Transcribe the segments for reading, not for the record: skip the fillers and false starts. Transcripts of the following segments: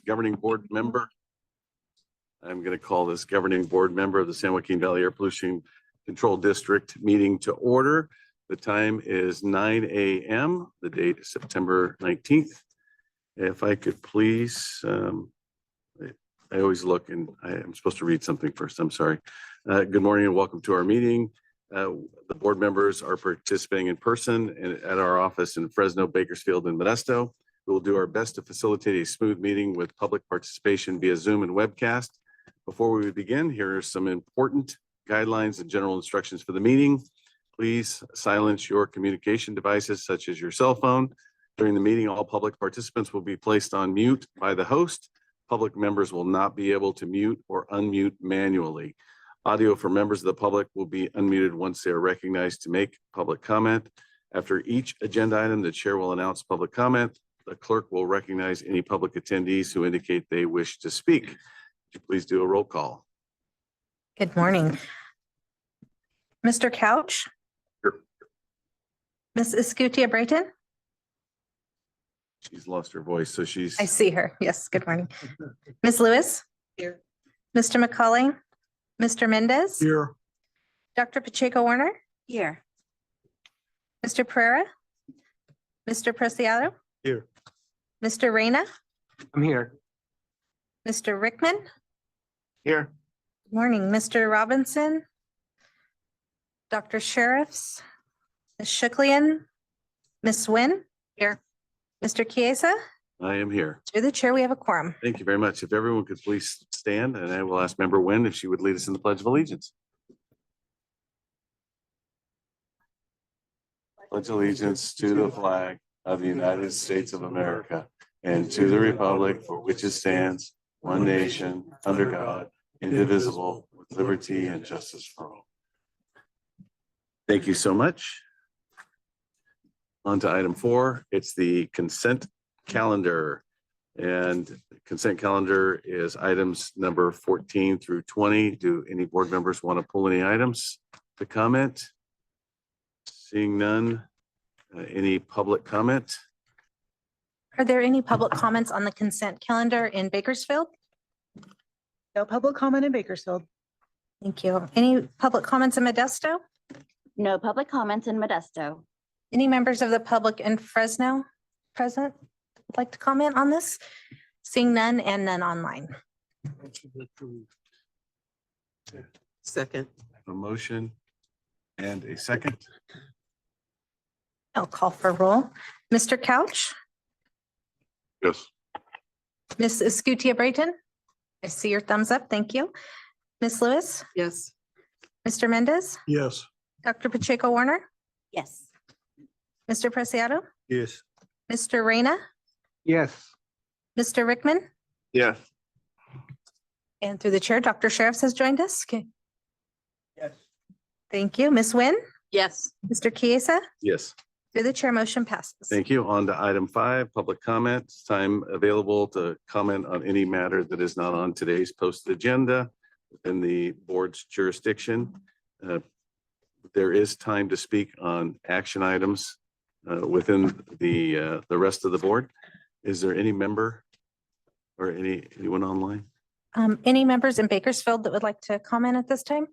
governing board member. I'm going to call this governing board member of the San Joaquin Valley Air Pollution Control District meeting to order. The time is 9 a.m. The date is September 19th. If I could please, I always look and I'm supposed to read something first. I'm sorry. Good morning and welcome to our meeting. The board members are participating in person and at our office in Fresno, Bakersfield, and Modesto. We will do our best to facilitate a smooth meeting with public participation via Zoom and webcast. Before we begin, here are some important guidelines and general instructions for the meeting. Please silence your communication devices such as your cell phone. During the meeting, all public participants will be placed on mute by the host. Public members will not be able to mute or unmute manually. Audio for members of the public will be unmuted once they are recognized to make public comment. After each agenda item, the chair will announce public comment. The clerk will recognize any public attendees who indicate they wish to speak. Would you please do a roll call? Good morning. Mr. Couch? Here. Ms. Escutia Brayton? She's lost her voice, so I see her. Yes, good morning. Ms. Lewis? Here. Mr. McCauley? Mr. Mendez? Here. Dr. Pacheco Warner? Here. Mr. Pereira? Mr. Preciado? Here. Mr. Reyna? I'm here. Mr. Rickman? Here. Good morning. Mr. Robinson? Dr. Sheriffs? Ms. Shuklian? Ms. Nguyen? Here. Mr. Chiesa? I am here. Through the chair, we have a quorum. Thank you very much. If everyone could please stand, and I will ask Member Nguyen if she would lead us in the Pledge of Allegiance. Pledge allegiance to the flag of the United States of America and to the republic for which it stands, one nation, under God, indivisible, with liberty and justice for all. Thank you so much. On to item 4. It's the consent calendar. And the consent calendar is items number 14 through 20. Do any board members want to pull any items to comment? Seeing none, any public comment? Are there any public comments on the consent calendar in Bakersfield? No public comment in Bakersfield. Thank you. Any public comments in Modesto? No public comments in Modesto. Any members of the public in Fresno present would like to comment on this? Seeing none and none online. Second. A motion and a second. I'll call for roll. Mr. Couch? Yes. Ms. Escutia Brayton? I see your thumbs up. Thank you. Ms. Lewis? Yes. Mr. Mendez? Yes. Dr. Pacheco Warner? Yes. Mr. Preciado? Yes. Mr. Reyna? Yes. Mr. Rickman? Yes. And through the chair, Dr. Sheriffs has joined us. Okay. Yes. Thank you. Ms. Nguyen? Yes. Mr. Chiesa? Yes. Through the chair, motion passes. Thank you. On to item 5, public comments. Time available to comment on any matter that is not on today's posted agenda within the board's jurisdiction. There is time to speak on action items within the rest of the board. Is there any member or anyone online? Any members in Bakersfield that would like to comment at this time?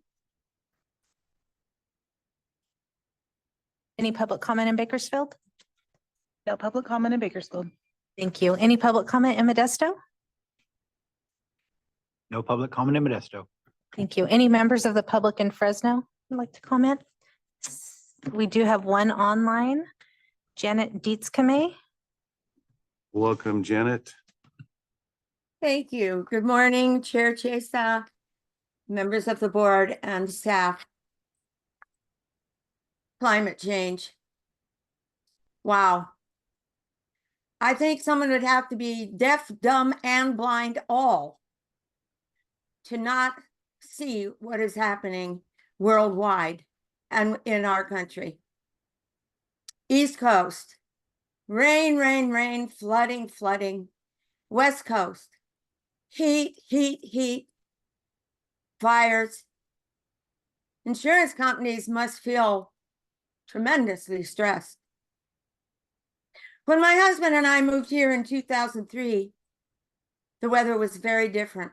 Any public comment in Bakersfield? No public comment in Bakersfield. Thank you. Any public comment in Modesto? No public comment in Modesto. Thank you. Any members of the public in Fresno would like to comment? We do have one online. Janet Dietzkame. Welcome, Janet. Thank you. Good morning, Chair Chiesa, members of the board and staff. Climate change. Wow. I think someone would have to be deaf, dumb, and blind all to not see what is happening worldwide and in our country. East Coast, rain, rain, rain, flooding, flooding. West Coast, heat, heat, heat, fires. Insurance companies must feel tremendously stressed. When my husband and I moved here in 2003, the weather was very different.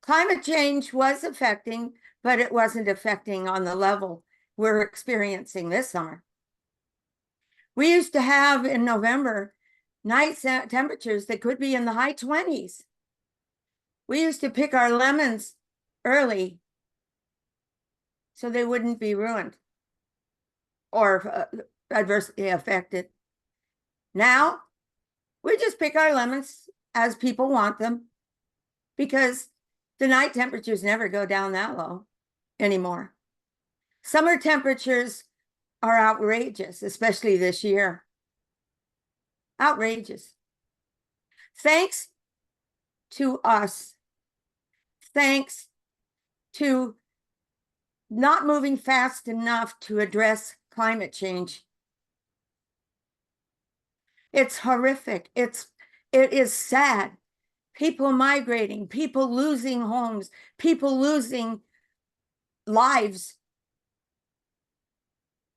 Climate change was affecting, but it wasn't affecting on the level we're experiencing this summer. We used to have in November night temperatures that could be in the high 20s. We used to pick our lemons early so they wouldn't be ruined or adversely affected. Now, we just pick our lemons as people want them because the night temperatures never go down that low anymore. Summer temperatures are outrageous, especially this year. Outrageous. Thanks to us, thanks to not moving fast enough to address climate change. It's horrific. It is sad. People migrating, people losing homes, people losing lives.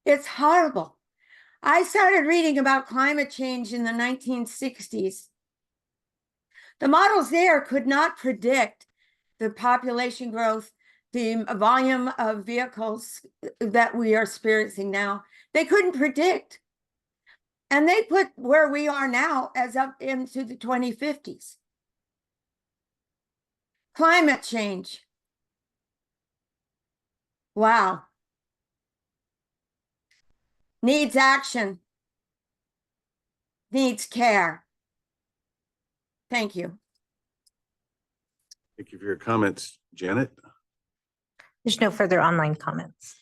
It's horrible. I started reading about climate change in the 1960s. The models there could not predict the population growth, the volume of vehicles that we are experiencing now. They couldn't predict. And they put where we are now as up into the 2050s. Climate change. Wow. Needs action. Needs care. Thank you. Thank you for your comments, Janet. There's no further online comments.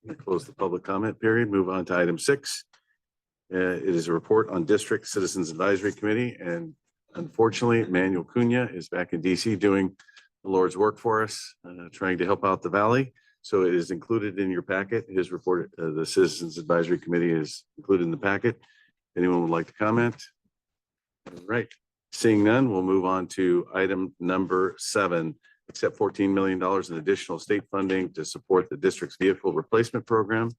We'll close the public comment period. Move on to item 6. It is a report on District Citizens Advisory Committee, and unfortunately, Manuel Cunha is back in DC doing the Lord's work for us, trying to help out the Valley. So it is included in your packet. His report, the Citizens Advisory Committee, is included in the packet. Anyone would like to comment? All right. Seeing none, we'll move on to item number 7. Accept $14 million in additional state funding to support the district's vehicle replacement program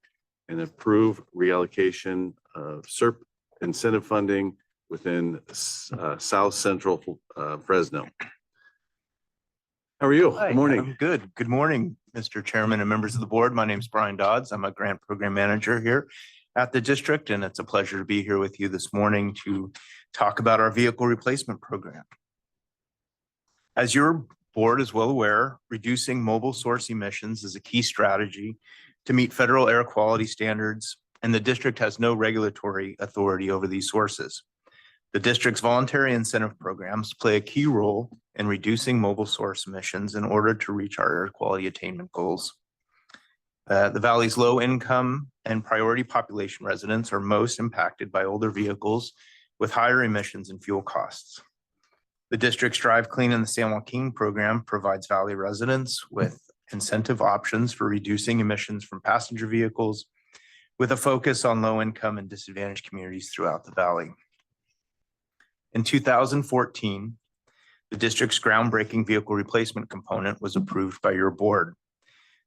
and approve reallocation of SERP incentive funding within South Central Fresno. How are you? Hi, Good morning. I'm good. Good morning, Mr. Chairman and members of the board. My name is Brian Dodds. I'm a grant program manager here at the district, and it's a pleasure to be here with you this morning to talk about our vehicle replacement program. As your board is well aware, reducing mobile source emissions is a key strategy to meet federal air quality standards, and the district has no regulatory authority over these sources. The district's voluntary incentive programs play a key role in reducing mobile source emissions in order to reach our air quality attainment goals. The Valley's low income and priority population residents are most impacted by older vehicles with higher emissions and fuel costs. The district's Drive Clean in the San Joaquin program provides Valley residents with incentive options for reducing emissions from passenger vehicles with a focus on low income and disadvantaged communities throughout the Valley. In 2014, the district's groundbreaking vehicle replacement component was approved by your board.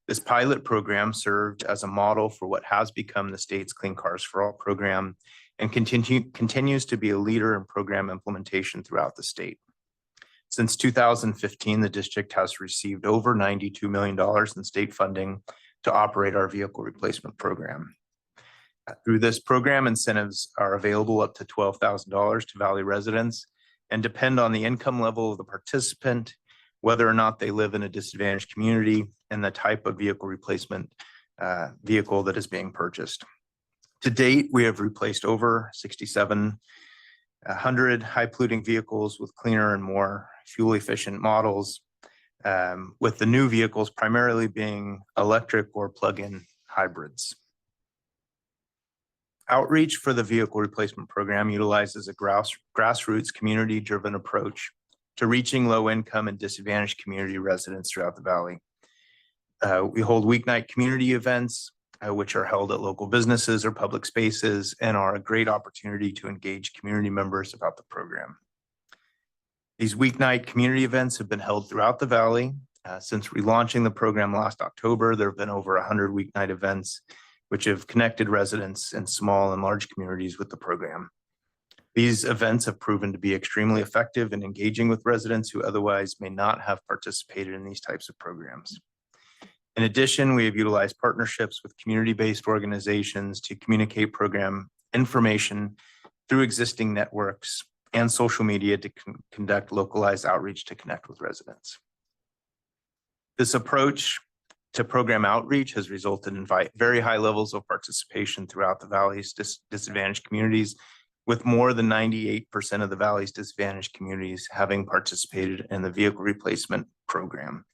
This pilot program served as a model for what has become the state's Clean Cars for All program and continues to be a leader in program implementation throughout the state. Since 2015, the district has received over $92 million in state funding to operate our vehicle replacement program. Through this program, incentives are available up to $12,000 to Valley residents and depend on the income level of the participant, whether or not they live in a disadvantaged community, and the type of vehicle replacement vehicle that is being purchased. To date, we have replaced over 6,700 high polluting vehicles with cleaner and more fuel efficient models, with the new vehicles primarily being electric or plug-in hybrids. Outreach for the vehicle replacement program utilizes a grassroots community-driven approach to reaching low-income and disadvantaged community residents throughout the Valley. We hold weeknight community events, which are held at local businesses or public spaces and are a great opportunity to engage community members about the program. These weeknight community events have been held throughout the Valley. Since relaunching the program last October, there have been over 100 weeknight events which have connected residents in small and large communities with the program. These events have proven to be extremely effective in engaging with residents who otherwise may not have participated in these types of programs. In addition, we have utilized partnerships with community-based organizations to communicate program information through existing networks and social media to conduct localized outreach to connect with residents. This approach to program outreach has resulted in very high levels of participation throughout the Valley's disadvantaged communities, with more than 98% of the Valley's disadvantaged communities having participated in the vehicle replacement program.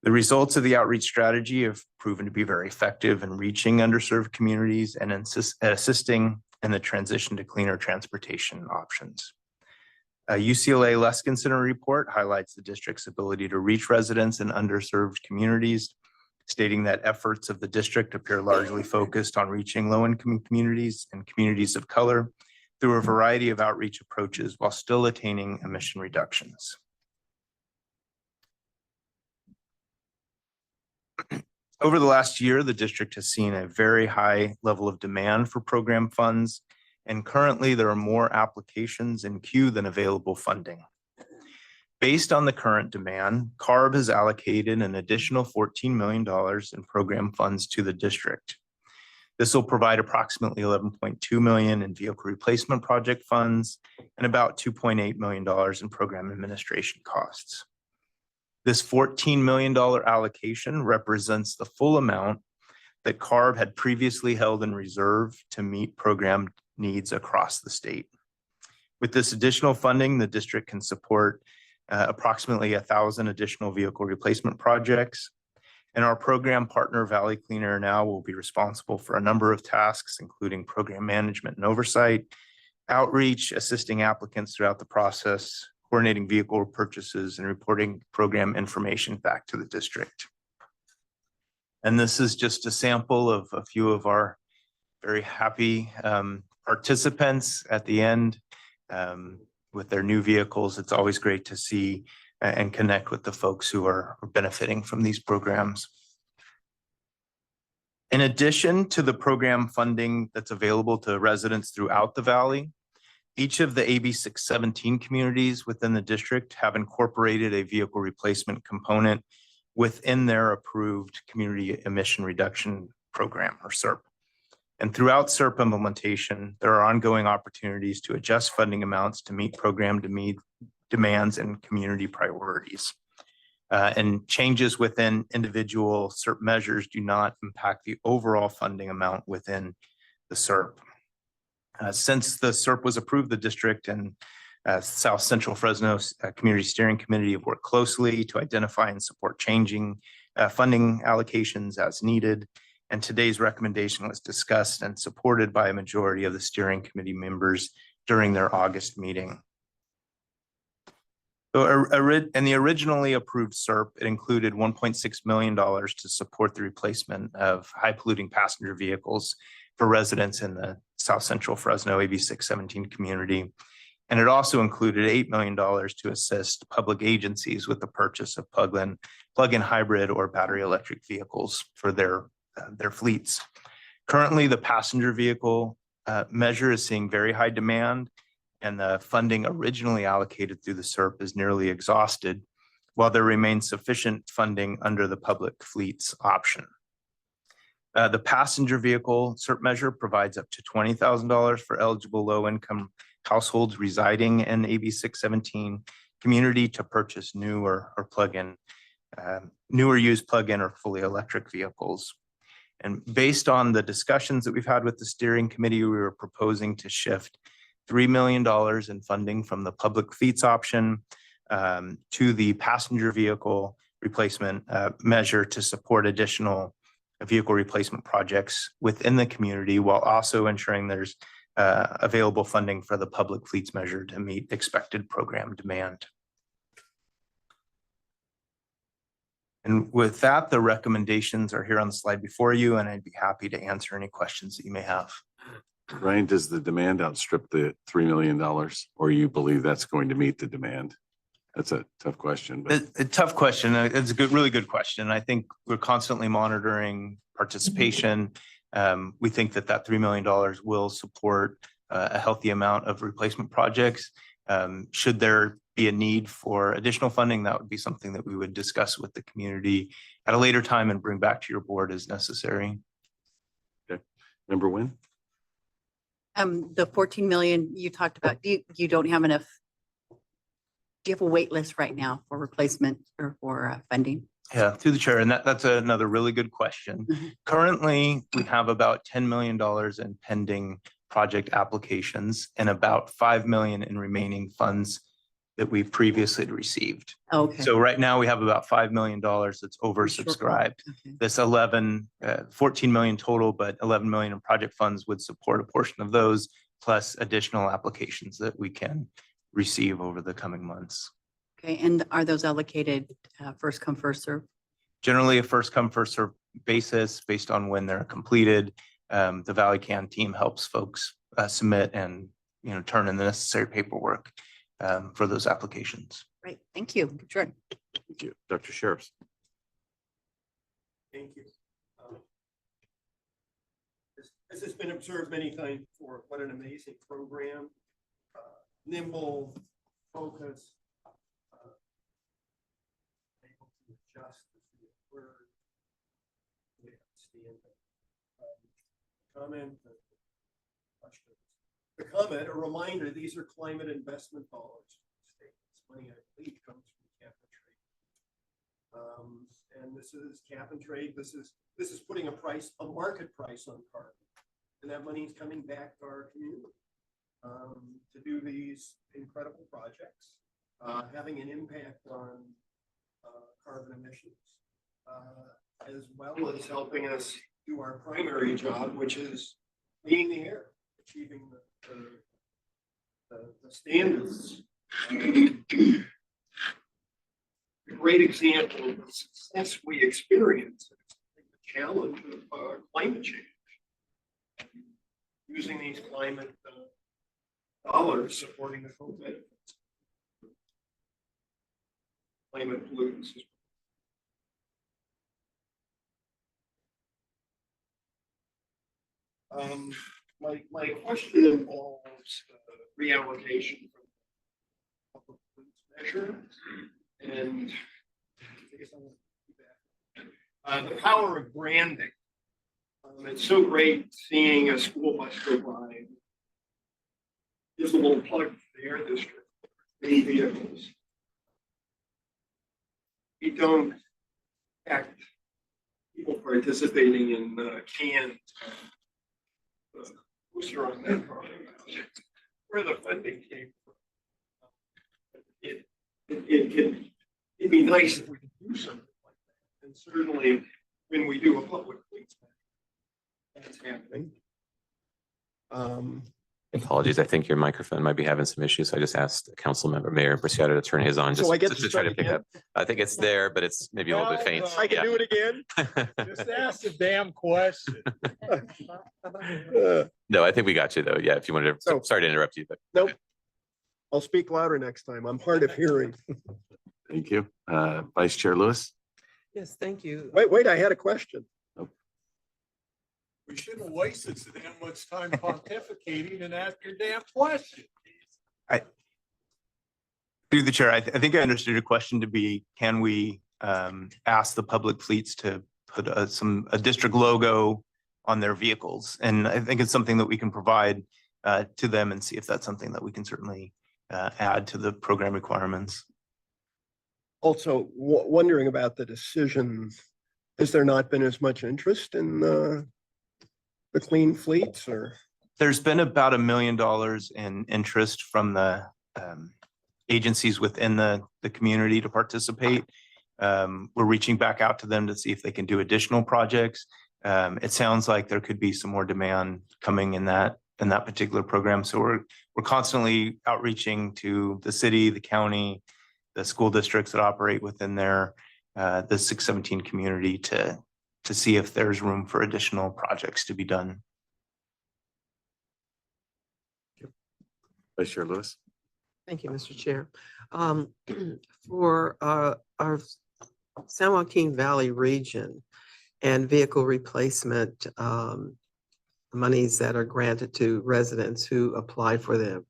The results of the outreach strategy have proven to be very effective in reaching underserved communities and assisting in the transition to cleaner transportation options. A UCLA Luskin Center report highlights the district's ability to reach residents in underserved communities, stating that efforts of the district appear largely focused on reaching low-income communities and communities of color through a variety of outreach approaches while still attaining emission reductions. Over the last year, the district has seen a very high level of demand for program funds, and currently there are more applications in queue than available funding. Based on the current demand, CARB has allocated an additional $14 million in program funds to the district. This will provide approximately $11.2 million in vehicle replacement project funds and about $2.8 million in program administration costs. This $14 million allocation represents the full amount that CARB had previously held in reserve to meet program needs across the state. With this additional funding, the district can support approximately 1,000 additional vehicle replacement projects. And our program partner, Valley Clean Air Now, will be responsible for a number of tasks, including program management and oversight, outreach, assisting applicants throughout the process, coordinating vehicle purchases, and reporting program information back to the district. And this is just a sample of a few of our very happy participants at the end with their new vehicles. It's always great to see and connect with the folks who are benefiting from these programs. In addition to the program funding that's available to residents throughout the Valley, each of the AB 617 communities within the district have incorporated a vehicle replacement component within their approved community emission reduction program, or CERP. And throughout CERP implementation, there are ongoing opportunities to adjust funding amounts to meet program demands and community priorities. And changes within individual CERP measures do not impact the overall funding amount within the CERP. Since the CERP was approved, the district and South Central Fresno Community Steering Committee have worked closely to identify and support changing funding allocations as needed. And today's recommendation was discussed and supported by a majority of the steering committee members during their August meeting. So, and the originally approved CERP, it included $1.6 million to support the replacement of high polluting passenger vehicles for residents in the South Central Fresno AB 617 community. And it also included $8 million to assist public agencies with the purchase of plug-in hybrid or battery electric vehicles for their fleets. Currently, the passenger vehicle measure is seeing very high demand, and the funding originally allocated through the CERP is nearly exhausted, while there remains sufficient funding under the public fleets option. The passenger vehicle CERP measure provides up to $20,000 for eligible low-income households residing in AB 617 community to purchase new or plug-in, newer used plug-in or fully electric vehicles. And based on the discussions that we've had with the steering committee, we were proposing to shift $3 million in funding from the public fleets option to the passenger vehicle replacement measure to support additional vehicle replacement projects within the community, while also ensuring there's available funding for the public fleets measure to meet expected program demand. And with that, the recommendations are here on the slide before you, and I'd be happy to answer any questions that you may have. Ryan, does the demand outstrip the $3 million, or you believe that's going to meet the demand? That's a tough question. But A tough question. It's a really good question. I think we're constantly monitoring participation. We think that $3 million will support a healthy amount of replacement projects. Should there be a need for additional funding, that would be something that we would discuss with the community at a later time and bring back to your board as necessary. Member Nguyen? The 14 million you talked about, you don't have enough. Do you have a wait list right now for replacement or for funding? Yeah, through the chair, and that's another really good question. Mhm. Currently, we have about $10 million in pending project applications and about 5 million in remaining funds that we've previously received. Okay. So right now we have about $5 million that's oversubscribed. Okay. This 14 million total, but 11 million in project funds would support a portion of those, plus additional applications that we can receive over the coming months. Okay, and are those allocated first come, first serve? Generally a first come, first served basis based on when they're completed. The Valley Can team helps folks submit and, turn in the necessary paperwork for those applications. Right, thank you. Sure. Thank you. Dr. Sheriffs? Thank you. This has been observed many times before. What an amazing program. Nimble, focused, able to adjust the word. We understand the comment, the questions. The comment, a reminder, these are climate investment dollars. Money, I believe, comes from cap and trade. And this is cap and trade. This is putting a market price on carbon. And that money is coming back to our community to do these incredible projects, having an impact on carbon emissions, as well as helping us do our primary job, which is cleaning the air, achieving the standards. A great example of the success we experience is the challenge of climate change. Using these climate dollars supporting the co-benefits. Climate pollutants. My question involves reallocation from public measure and I guess I want to do that. The power of branding. It's so great seeing a school bus go by. Just a little plug for the air district. Many vehicles. We don't act people participating in canned booster on that part. Where the funding came from. It'd be nice if we could do something like that. And certainly when we do a public fleet, that's happening. Apologies, I think your microphone might be having some issues. So I just asked Councilmember Mayor Bruscato to turn his on So just I get just to to try to start pick again? up. I think it's there, but it's maybe a little bit faint. I can Yeah. do it again. Just ask the damn question. No, I think we got you though. Yeah, if you wanted to, So- sorry to interrupt you, but Nope. I'll speak louder next time. I'm hard of hearing. Thank you. Vice Chair Lewis? Yes, thank you. Wait, I had a question. We shouldn't have wasted so damn much time pontificating and ask your damn question. Through the chair, I think I understood your question to be, can we ask the public fleets to put a district logo on their vehicles? And I think it's something that we can provide to them and see if that's something that we can certainly add to the program requirements. Also, wondering about the decision. Has there not been as much interest in the clean fleets or? There's been about $1 million in interest from the agencies within the community to participate. We're reaching back out to them to see if they can do additional projects. It sounds like there could be some more demand coming in that particular program. So we're constantly outreaching to the city, the county, the school districts that operate within the 617 community to see if there's room for additional projects to be done. Vice Chair Lewis? Thank you, Mr. Chair. For our San Joaquin Valley region and vehicle replacement monies that are granted to residents who apply for them.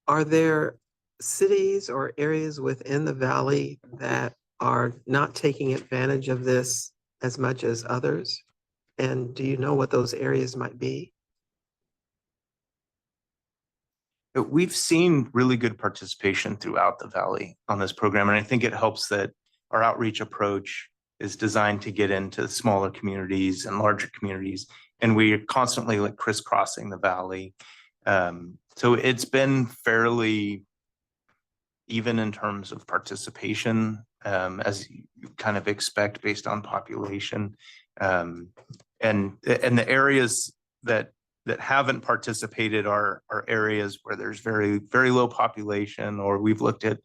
Are there cities or areas within the valley that are not taking advantage of this as much as others? And do you know what those areas might be? We've seen really good participation throughout the valley on this program, and I think it helps that our outreach approach is designed to get into smaller communities and larger communities, and we are constantly like crisscrossing the valley. So it's been fairly even in terms of participation, as you kind of expect based on population. And the areas that haven't participated are areas where there's very, very low population, or we've looked at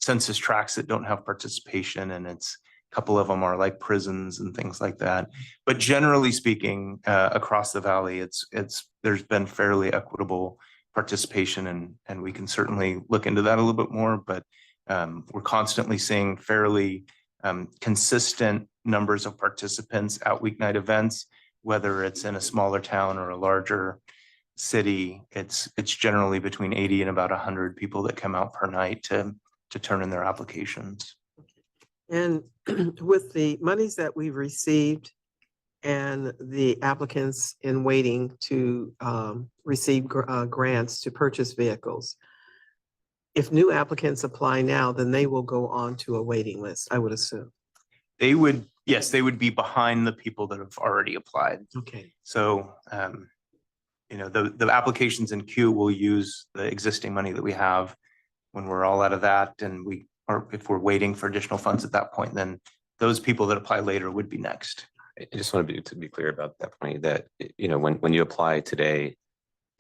census tracts that don't have participation, and it's a couple of them are like prisons and things like that. But generally speaking, across the valley, there's been fairly equitable participation, and we can certainly look into that a little bit more, but we're constantly seeing fairly consistent numbers of participants at weeknight events, whether it's in a smaller town or a larger city. It's generally between 80 and about 100 people that come out per night to turn in their applications. And with the monies that we've received and the applicants in waiting to receive grants to purchase vehicles, if new applicants apply now, then they will go on to a waiting list, I would assume. They would, yes, they would be behind the people that have already applied. Okay. So, the applications in queue will use the existing money that we have when we're all out of that, and if we're waiting for additional funds at that point, then those people that apply later would be next. I just want to be clear about that point, that, when you apply today,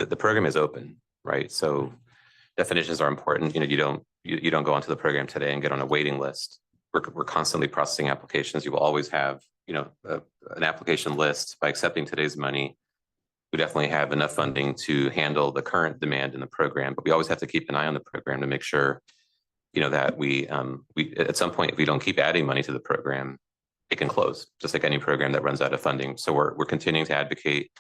the program is open, right? So definitions are important. You don't go onto the program today and get on a waiting list. We're constantly processing applications. You will always have, an application list. By accepting today's money, we definitely have enough funding to handle the current demand in the program, but we always have to keep an eye on the program to make sure, that we at some point, if we don't keep adding money to the program, it can close, just like any program that runs out of funding. So we're continuing to advocate.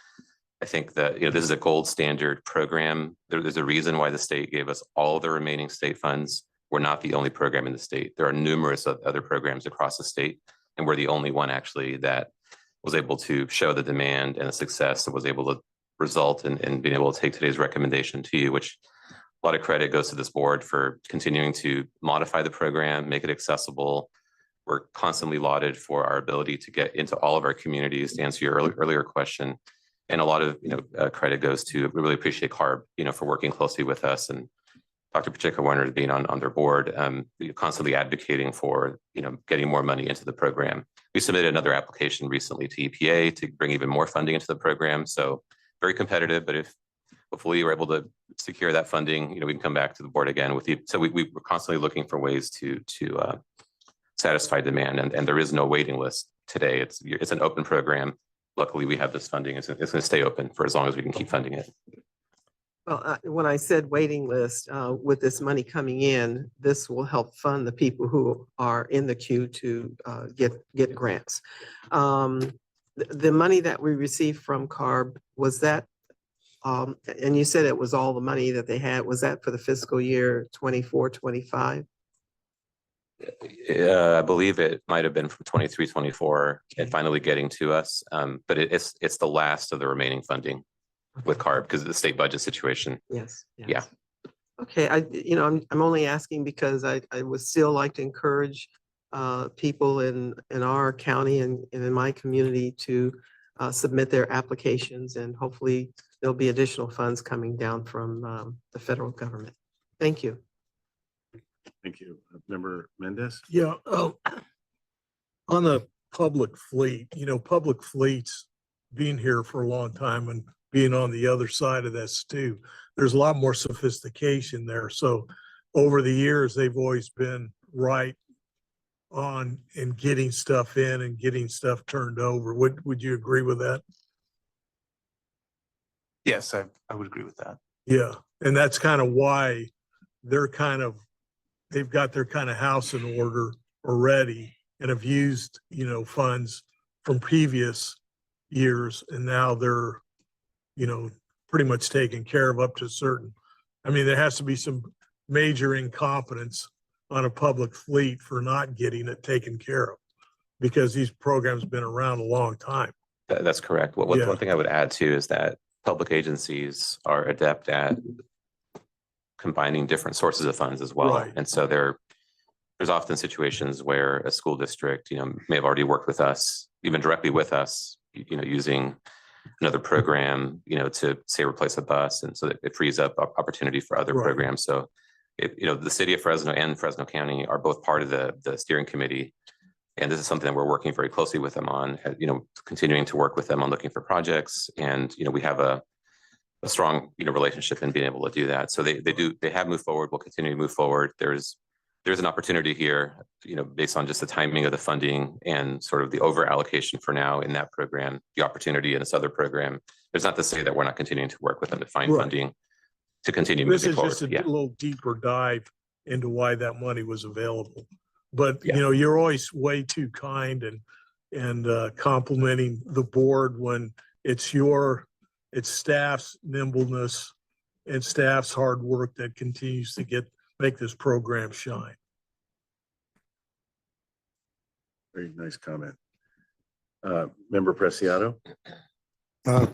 I think that, this is a gold standard program. There's a reason why the state gave us all the remaining state funds. We're not the only program in the state. There are numerous other programs across the state, and we're the only one actually that was able to show the demand and the success that was able to result in being able to take today's recommendation to you, which a lot of credit goes to this board for continuing to modify the program, make it accessible. We're constantly lauded for our ability to get into all of our communities, to answer your earlier question. And a lot of credit goes to, we really appreciate CARB, for working closely with us, and Dr. Pacheco Warner being on their board, constantly advocating for getting more money into the program. We submitted another application recently to EPA to bring even more funding into the program. So very competitive, but if hopefully you're able to secure that funding, we can come back to the board again with you. So we're constantly looking for ways to satisfy demand, and there is no waiting list today. It's an open program. Luckily, we have this funding. It's going to stay open for as long as we can keep funding it. Well, when I said waiting list, with this money coming in, this will help fund the people who are in the queue to get grants. The money that we received from CARB, was that, and you said it was all the money that they had, was that for the fiscal year 24, 25? I believe it might have been from 23, 24 and finally getting to us. But it's the last of the remaining funding with CARB because of the state budget situation. Yes. Yeah. Okay, I'm only asking because I would still like to encourage people in our county and in my community to submit their applications, and hopefully there'll be additional funds coming down from the federal government. Thank you. Thank you. Member Mendez? Yeah, on the public fleet, public fleets being here for a long time and being on the other side of this too, there's a lot more sophistication there. So over the years, they've always been right on in getting stuff in and getting stuff turned over. Would you agree with that? Yes, I would agree with that. Yeah, and that's kind of why they've got their kind of house in order already and have used, funds from previous, years and now they're, pretty much taken care of up to certain. I mean, there has to be some major incompetence on a public fleet for not getting it taken care of because these programs have been around a long time. That's correct. Yeah. One thing I would add too is that public agencies are adept at combining different sources of funds as well. Right. And so there's often situations where a school district, may have already worked with us, even directly with us, using another program, to say replace a bus. And so that it frees up opportunity for other Right. programs. So the city of Fresno and Fresno County are both part of the steering committee. And this is something that we're working very closely with them on, continuing to work with them on looking for projects. And, we have a strong, relationship in being able to do that. So they have moved forward. We'll continue to move forward. There's an opportunity here, based on just the timing of the funding and sort of the over allocation for now in that program, the opportunity in this other program. There's not to say that we're not continuing to work with them to find Right. funding to continue This moving is forward. just a Yeah. little deeper dive into why that money was available. But, Yeah. you're always way too kind and complimenting the board when it's staff's nimbleness and staff's hard work that continues to make this program shine. Very nice comment. Member Preciado?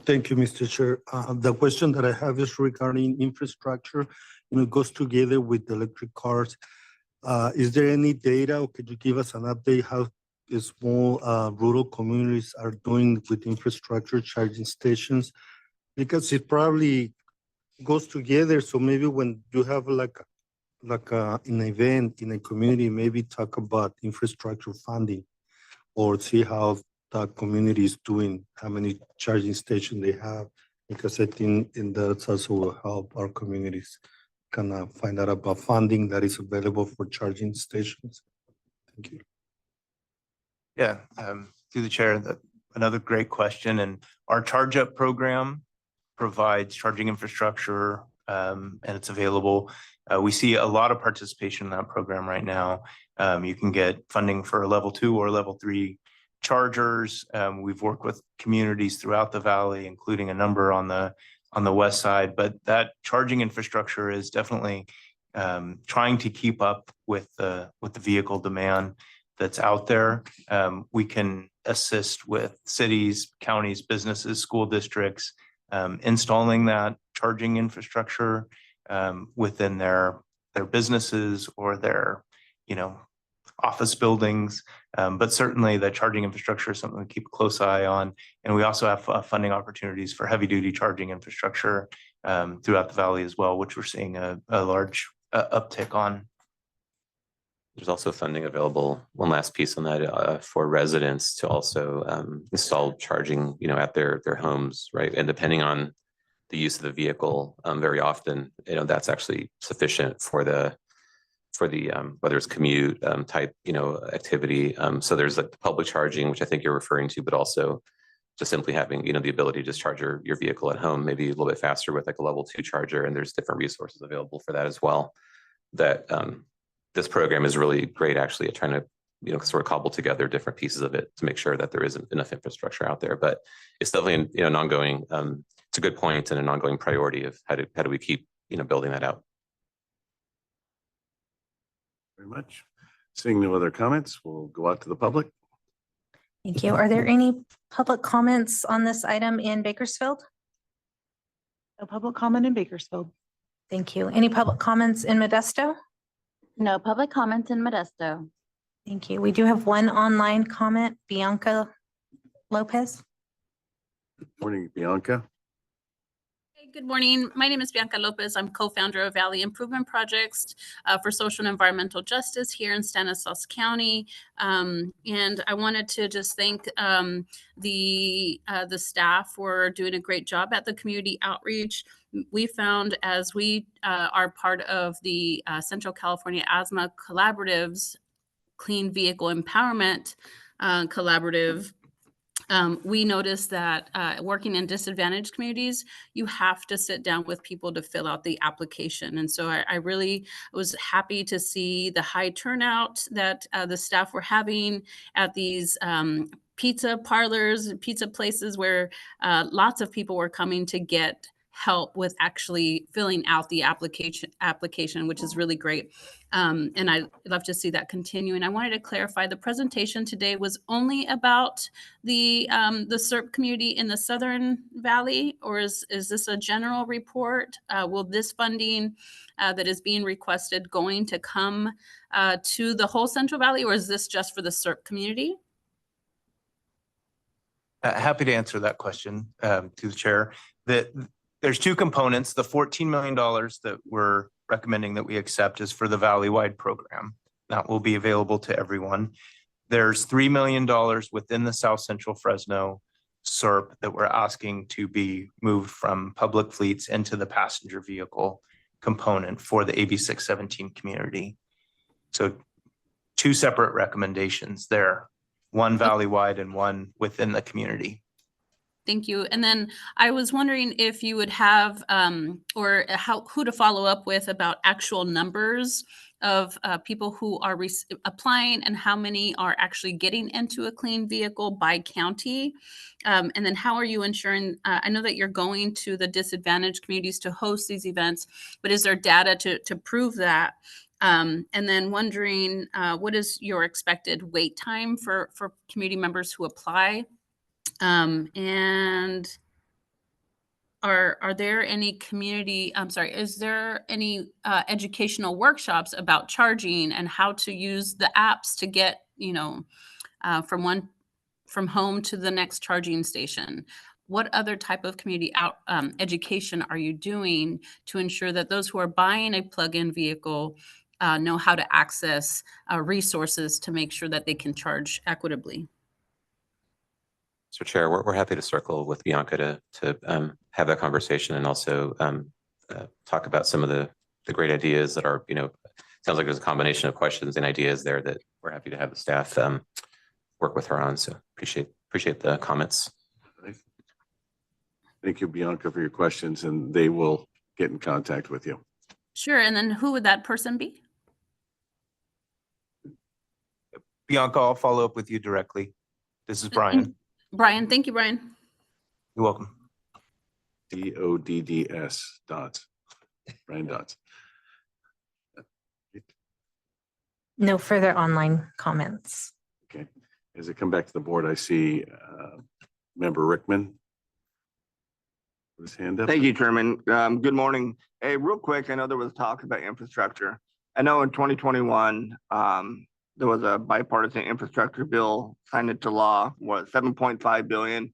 Thank you, Mr. Chair. The question that I have is regarding infrastructure. It goes together with electric cars. Is there any data, or could you give us an update how small rural communities are doing with infrastructure charging stations? Because it probably goes together. So maybe when you have like an event in a community, maybe talk about infrastructure funding or see how the community is doing, how many charging stations they have, because I think that also will help our communities kind of find out about funding that is available for charging stations. Thank you. Yeah, through the chair, another great question. And our Charge Up program provides charging infrastructure, and it's available. We see a lot of participation in that program right now. You can get funding for level 2 or level 3 chargers. We've worked with communities throughout the valley, including a number on the west side, but that charging infrastructure is definitely trying to keep up with the vehicle demand that's out there. We can assist with cities, counties, businesses, school districts, installing that charging infrastructure within their businesses or their, office buildings. But certainly the charging infrastructure is something to keep a close eye on. And we also have funding opportunities for heavy duty charging infrastructure throughout the valley as well, which we're seeing a large uptick on. There's also funding available, one last piece on that, for residents to also install charging, at their homes, right? And depending on the use of the vehicle, very often, that's actually sufficient for the whether it's commute type, activity. So there's like the public charging, which I think you're referring to, but also just simply having, the ability to just charge your vehicle at home, maybe a little bit faster with like a level 2 charger. And there's different resources available for that as well. That this program is really great actually at trying to, sort of cobble together different pieces of it to make sure that there isn't enough infrastructure out there. But it's definitely, an ongoing, it's a good point and an ongoing priority of how do we keep, building that out. Very much. Seeing no other comments, we'll go out to the public. Thank you. Are there any public comments on this item in Bakersfield? No public comment in Bakersfield. Thank you. Any public comments in Modesto? No public comments in Modesto. Thank you. We do have one online comment, Bianca Lopez. Morning, Bianca. Good morning. My name is Bianca Lopez. I'm co-founder of Valley Improvement Projects for Social and Environmental Justice here in Stanislaus County. And I wanted to just thank the staff for doing a great job at the community outreach. We found as we are part of the Central California Asthma Collaborative's Clean Vehicle Empowerment Collaborative, we noticed that working in disadvantaged communities, you have to sit down with people to fill out the application. And so I really was happy to see the high turnout that the staff were having at these pizza parlors, pizza places where lots of people were coming to get help with actually filling out the application, which is really great. And I'd love to see that continue. And I wanted to clarify, the presentation today was only about the SERP community in the Southern Valley, or is this a general report? Will this funding that is being requested going to come to the whole Central Valley, or is this just for the SERP community? Happy to answer that question to the chair. There's two components. The $14 million that we're recommending that we accept is for the Valley-wide program. That will be available to everyone. There's $3 million within the South Central Fresno SERP that we're asking to be moved from public fleets into the passenger vehicle component for the AB 617 community. So two separate recommendations there, one Valley-wide and one within the community. Thank you. And then I was wondering if you would have who to follow up with about actual numbers of people who are applying and how many are actually getting into a clean vehicle by county. And then how are you ensuring, I know that you're going to the disadvantaged communities to host these events, but is there data to prove that? And then wondering what is your expected wait time for community members who apply? And are there any is there any educational workshops about charging and how to use the apps to get, from home to the next charging station? What other type of community education are you doing to ensure that those who are buying a plug-in vehicle know how to access resources to make sure that they can charge equitably? Mr. Chair, we're happy to circle with Bianca to have that conversation and also talk about some of the great ideas that are, sounds like there's a combination of questions and ideas there that we're happy to have the staff work with her on. So appreciate the comments. Thank you, Bianca, for your questions, and they will get in contact with you. Sure. And then who would that person be? Bianca, I'll follow up with you directly. This is Brian. Brian. Thank you, Brian. You're welcome. DODDS Dodds. Brian Dodds. No further online comments. Okay. As I come back to the board, I see Member Rickman. His hand up. Thank you, Chairman. Good morning. Hey, real quick, I know there was talk about infrastructure. I know in 2021, there was a bipartisan infrastructure bill signed into law, $7.5 billion.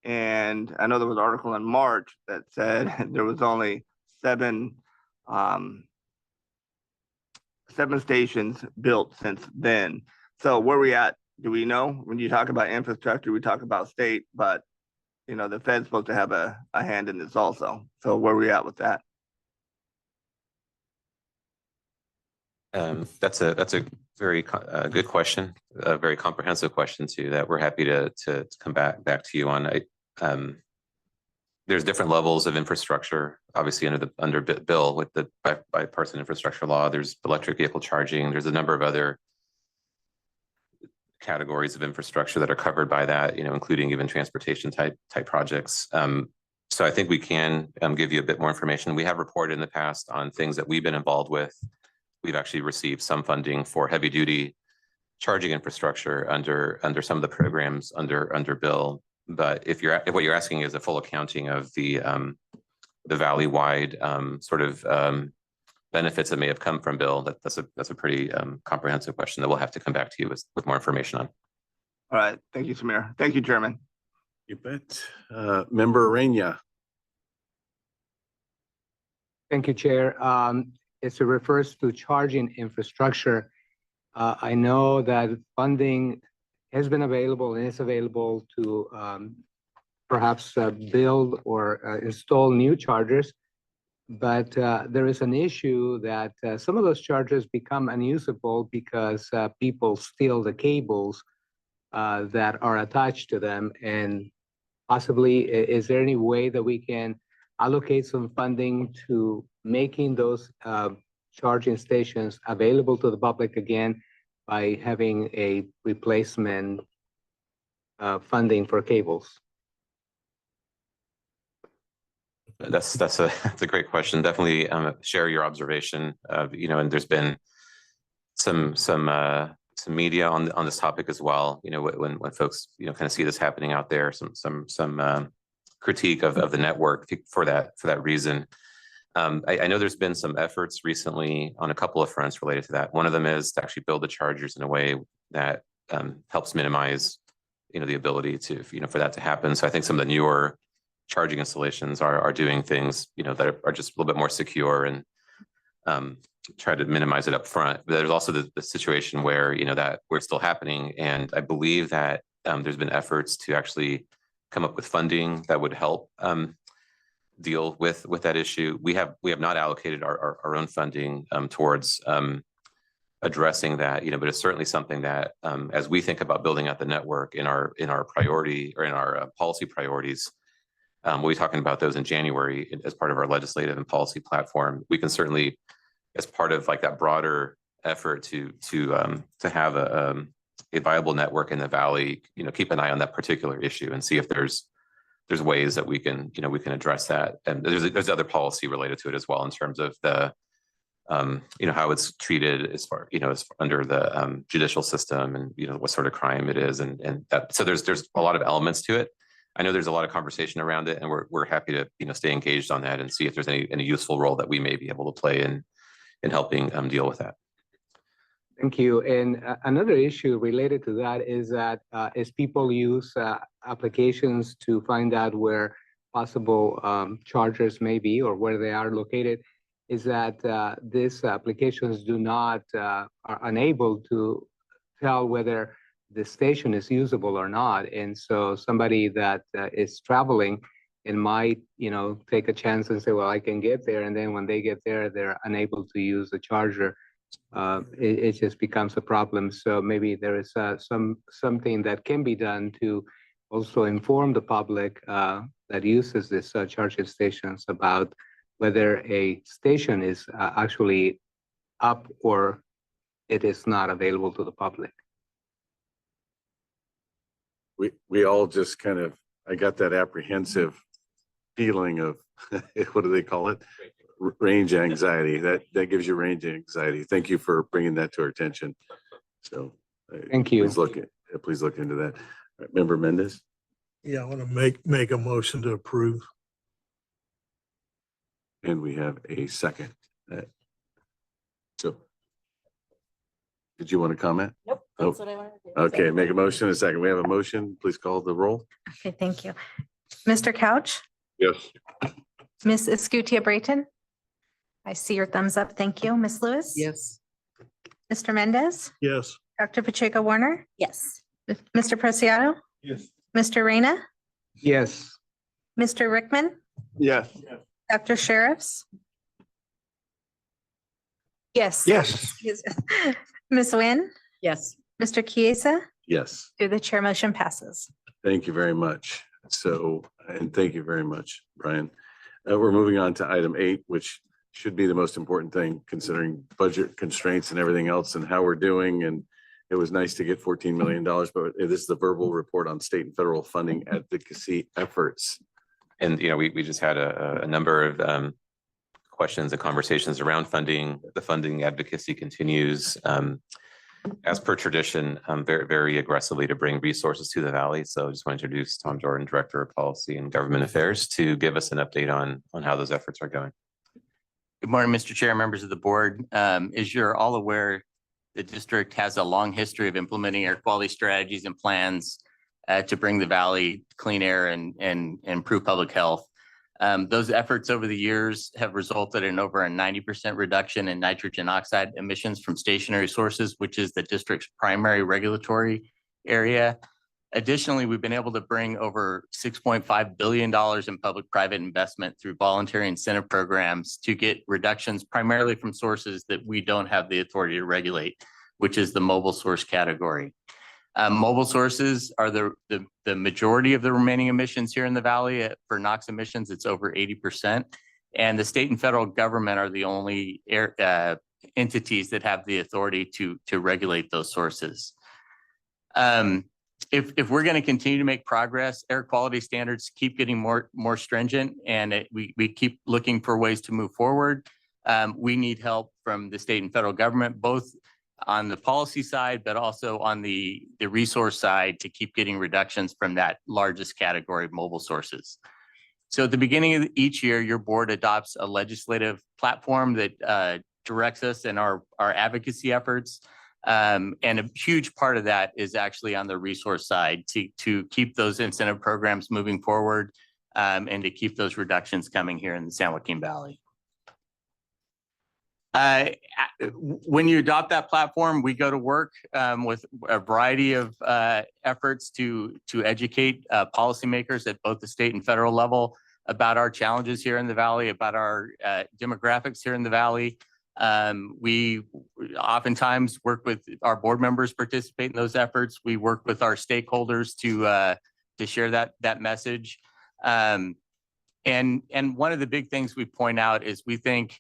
And I know there was an article in March that said there was only seven stations built since then. So where are we at? Do we know? When you talk about infrastructure, we talk about state, but the Fed's supposed to have a hand in this also. So where are we at with that? That's a very good question, a very comprehensive question too, that we're happy to come back to you on. There's different levels of infrastructure, obviously under bill with the bipartisan infrastructure law. There's electric vehicle charging. There's a number of other categories of infrastructure that are covered by that, including even transportation type projects. So I think we can give you a bit more information. We have reported in the past on things that we've been involved with. We've actually received some funding for heavy duty charging infrastructure under some of the programs under bill. But if what you're asking is a full accounting of the Valley-wide benefits that may have come from bill, that's a pretty comprehensive question that we'll have to come back to you with more information on. All right. Thank you, Samir. Thank you, Chairman. You bet. Member Reyna. Thank you, Chair. As it refers to charging infrastructure, I know that funding has been available and is available to perhaps build or install new chargers. But there is an issue that some of those chargers become unusable because people steal the cables that are attached to them. And possibly, is there any way that we can allocate some funding to making those charging stations available to the public again by having a replacement funding for cables? That's that's a great question. Definitely share your observation of, and there's been some media on this topic as well. When folks, kind of see this happening out there, some critique of the network for that reason. I know there's been some efforts recently on a couple of fronts related to that. One of them is to actually build the chargers in a way that helps minimize, the ability to, for that to happen. So I think some of the newer charging installations are doing things, that are just a little bit more secure and try to minimize it up front. But there's also the situation where, that we're still happening. And I believe that there's been efforts to actually come up with funding that would help deal with that issue. We have not allocated our own funding towards addressing that, but it's certainly something that as we think about building out the network in our priority or in our policy priorities, we'll be talking about those in January as part of our legislative and policy platform. We can certainly, as part of like that broader effort to have a viable network in the Valley, keep an eye on that particular issue and see if there's ways that we can address that. And there's other policy related to it as well in terms of the how it's treated as far, as under the judicial system and, what sort of crime it is. And that, so there's a lot of elements to it. I know there's a lot of conversation around it, and we're happy to, stay engaged on that and see if there's any useful role that we may be able to play in helping deal with that. Thank you. And another issue related to that is that as people use applications to find out where possible chargers may be or where they are located, is that these applications are unable to tell whether the station is usable or not. And so somebody that is traveling and might, take a chance and say, well, I can get there. And then when they get there, they're unable to use the charger. It just becomes a problem. So maybe there is something that can be done to also inform the public that uses this charging stations about whether a station is actually up or it is not available to the public. We all just kind of, I got that apprehensive feeling of, what do they call it? Range anxiety. That gives you range anxiety. Thank you for bringing that to our attention. So. Thank you. Please look into that. Member Mendez? Yeah, I want to make a motion to approve. And we have a second. So. Did you want to comment? Nope. Oh, That's what I wanted to do. okay, make a motion in a second. We have a motion. Please call the roll. Okay, thank you. Mr. Couch, Yes. Ms. Escutia Brayton. I see your thumbs up. Thank you. Ms. Lewis? Yes. Mr. Mendez? Yes. Dr. Pacheco Warner? Yes. Mr. Preciado? Yes. Mr. Reyna? Yes. Mr. Rickman? Yes. Dr. Sheriffs? Yes. Yes. Ms. Nguyen? Yes. Mr. Chiesa? Yes. Through the chair, motion passes. Thank you very much. So, and thank you very much, Brian. We're moving on to item 8, which should be the most important thing considering budget constraints and everything else and how we're doing. And it was nice to get $14 million, but this is the verbal report on state and federal funding advocacy efforts. And, we just had a number of questions and conversations around funding. The funding advocacy continues as per tradition, very, very aggressively to bring resources to the Valley. So I just want to introduce Tom Jordan, Director of Policy and Government Affairs, to give us an update on how those efforts are going. Good morning, Mr. Chair, members of the board. As you're all aware, the district has a long history of implementing air quality strategies and plans to bring the Valley clean air and improve public health. Those efforts over the years have resulted in over a 90% reduction in nitrogen oxide emissions from stationary sources, which is the district's primary regulatory area. Additionally, we've been able to bring over $6.5 billion in public-private investment through voluntary incentive programs to get reductions primarily from sources that we don't have the authority to regulate, which is the mobile source category. Mobile sources are the majority of the remaining emissions here in the Valley. For NOx emissions, it's over 80%. And the state and federal government are the only entities that have the authority to regulate those sources. if we're going to continue to make progress, air quality standards keep getting more stringent, and we keep looking for ways to move forward. We need help from the state and federal government, both on the policy side, but also on the resource side, to keep getting reductions from that largest category of mobile sources. So at the beginning of each year, your board adopts a legislative platform that directs us in our advocacy efforts. And a huge part of that is actually on the resource side to keep those incentive programs moving forward, and to keep those reductions coming here in the San Joaquin Valley. When you adopt that platform, we go to work with a variety of efforts to educate policymakers at both the state and federal level about our challenges here in the Valley, about our demographics here in the Valley. We oftentimes work with our board members, participate in those efforts. We work with our stakeholders to share that message. And one of the big things we point out is we think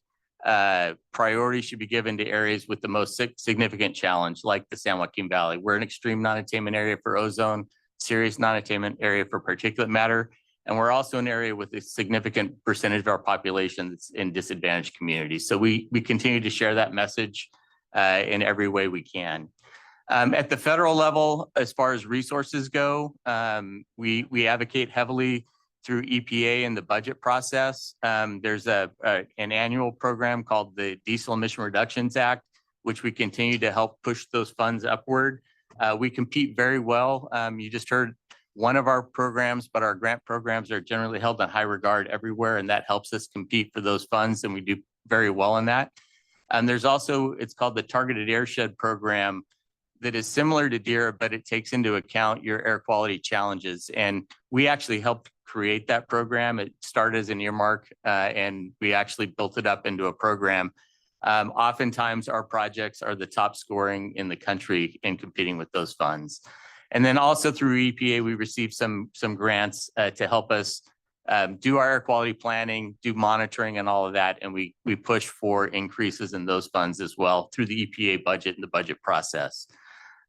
priority should be given to areas with the most significant challenge, like the San Joaquin Valley. We're an extreme non-attainment area for ozone, serious non-attainment area for particulate matter. And we're also an area with a significant percentage of our population that's in disadvantaged communities. So we continue to share that message in every way we can. At the federal level, as far as resources go, we advocate heavily through EPA and the budget process. There's an annual program called the Diesel Emission Reductions Act, which we continue to help push those funds upward. We compete very well. You just heard one of our programs, but our grant programs are generally held in high regard everywhere, and that helps us compete for those funds, and we do very well in that. And there's also, it's called the Targeted Airshed Program, that is similar to DERA, but it takes into account your air quality challenges. And we actually helped create that program. It started as an earmark, and we actually built it up into a program. Oftentimes our projects are the top scoring in the country in competing with those funds. And then also through EPA, we received some grants to help us do our air quality planning, do monitoring and all of that. And we push for increases in those funds as well through the EPA budget and the budget process.